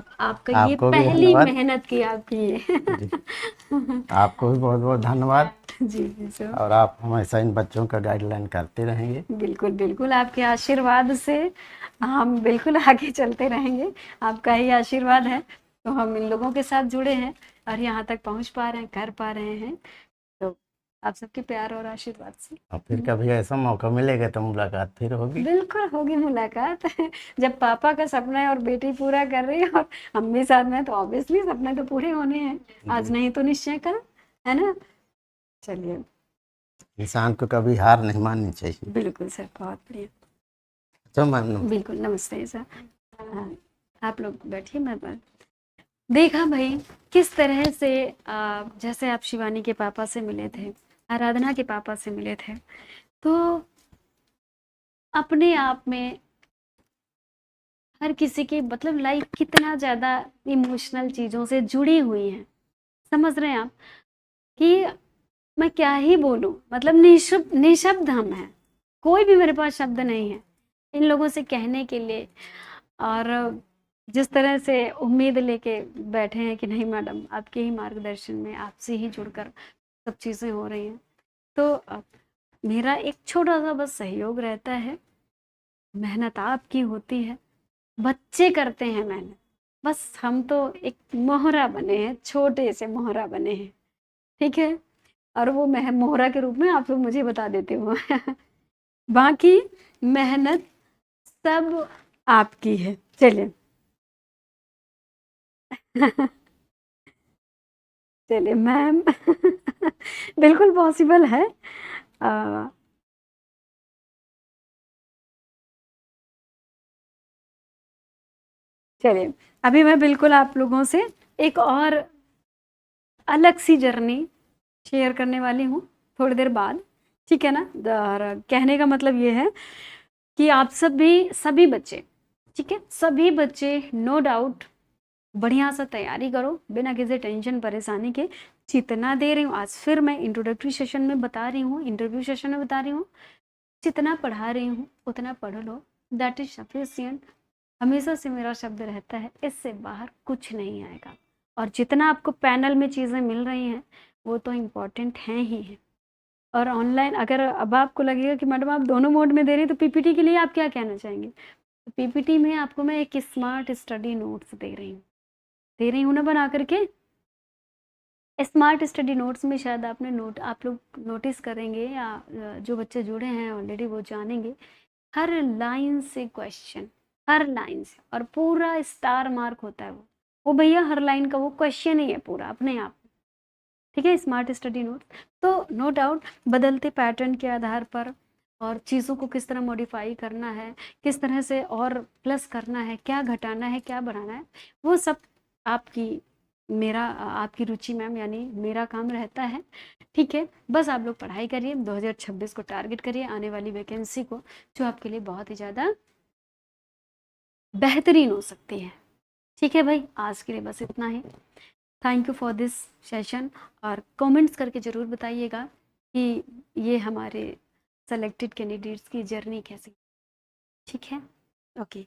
ये आपको भी पहली धन्यवाद। मेहनत की आपकी ये। जी, आपको भी बहुत बहुत धन्यवाद। जी जी सर। और आप हमेशा इन बच्चों का गाइडलाइन करते रहेंगे। बिल्कुल बिल्कुल, आपके आशीर्वाद से हम बिल्कुल आगे चलते रहेंगे। आपका ही आशीर्वाद है तो हम इन लोगों के साथ जुड़े हैं और यहाँ तक पहुँच पा रहे हैं, कर पा रहे हैं, तो आप सबके प्यार और आशीर्वाद से। और फिर कभी ऐसा मौका मिलेगा तो मुलाकात फिर होगी। बिल्कुल होगी मुलाकात। जब पापा का सपना है और बेटी पूरा कर रही है और हम भी साथ में, तो ऑब्वियसली सपने तो पूरे होने हैं, आज नहीं तो निश्चय कल, है ना? चलिए, इंसान को कभी हार नहीं माननी चाहिए। बिल्कुल सर, बहुत बढ़िया। तो मैम, बिल्कुल, नमस्ते सर। हाँ, आप लोग बैठिए, मैं बात देखा भाई किस तरह से जैसे आप शिवानी के पापा से मिले थे, आराधना के पापा से मिले थे, तो अपने आप में हर किसी की मतलब लाइफ कितना ज़्यादा इमोशनल चीज़ों से जुड़ी हुई है, समझ रहे हैं आप? कि मैं क्या ही बोलूं, मतलब निशब्द हम हैं, कोई भी मेरे पास शब्द नहीं है इन लोगों से कहने के लिए। और जिस तरह से उम्मीद लेके बैठे हैं कि नहीं मैडम, आपके ही मार्गदर्शन में, आपसे ही जुड़कर सब चीज़ें हो रही हैं, तो मेरा एक छोटा सा बस सहयोग रहता है। मेहनत आपकी होती है, बच्चे करते हैं मेहनत, बस हम तो एक मोहरा बने हैं, छोटे से मोहरा बने हैं, ठीक है? और वो मोहरा के रूप में आप लोग मुझे बता देते हो। बाकी मेहनत सब आपकी है। चलिए। चलिए मैम। बिल्कुल पॉसिबल है। अ, चलिए, अभी मैं बिल्कुल आप लोगों से एक और अलग सी जर्नी शेयर करने वाली हूँ थोड़ी देर बाद, ठीक है ना? और कहने का मतलब ये है कि आप सभी बच्चे, ठीक है, सभी बच्चे नो डाउट बढ़िया सा तैयारी करो, बिना किसी टेंशन परेशानी के। जितना दे रही हूँ आज, फिर मैं इंट्रोडक्टरी सेशन में बता रही हूँ, इंटरव्यू सेशन में बता रही हूँ, जितना पढ़ा रही हूँ उतना पढ़ लो, दैट इज सफिशियंट। हमेशा से मेरा शब्द रहता है, इससे बाहर कुछ नहीं आएगा। और जितना आपको पैनल में चीज़ें मिल रही हैं वो तो इम्पॉर्टेंट हैं ही हैं। और ऑनलाइन अगर अब आपको लगेगा कि मैडम आप दोनों मोड में दे रही हैं, तो पीपीटी के लिए आप क्या कहना चाहेंगे? तो पीपीटी में आपको मैं एक स्मार्ट स्टडी नोट्स दे रही हूँ ना बना करके। स्मार्ट स्टडी नोट्स में शायद आप लोग नोटिस करेंगे, या जो बच्चे जुड़े हैं ऑलरेडी वो जानेंगे, हर लाइन से क्वेश्चन, हर लाइन से, और पूरा स्टार मार्क होता है वो भैया हर लाइन का वो क्वेश्चन ही है पूरा अपने आप, ठीक है? स्मार्ट स्टडी नोट्स तो नो डाउट बदलते पैटर्न के आधार पर, और चीज़ों को किस तरह मॉडिफाई करना है, किस तरह से और प्लस करना है, क्या घटाना है, क्या बढ़ाना है, वो सब आपकी मेरा आपकी रुचि मैम, यानी मेरा काम रहता है। ठीक है, बस आप लोग पढ़ाई करिए, 2026 को टारगेट करिए, आने वाली वैकेंसी को, जो आपके लिए बहुत ही ज़्यादा बेहतरीन हो सकती है। ठीक है भाई, आज के लिए बस इतना ही। Thank you for this session. और कमेंट्स करके ज़रूर बताइएगा कि ये हमारे सेलेक्टेड कैंडिडेट्स की जर्नी कैसी। ठीक है, ओके।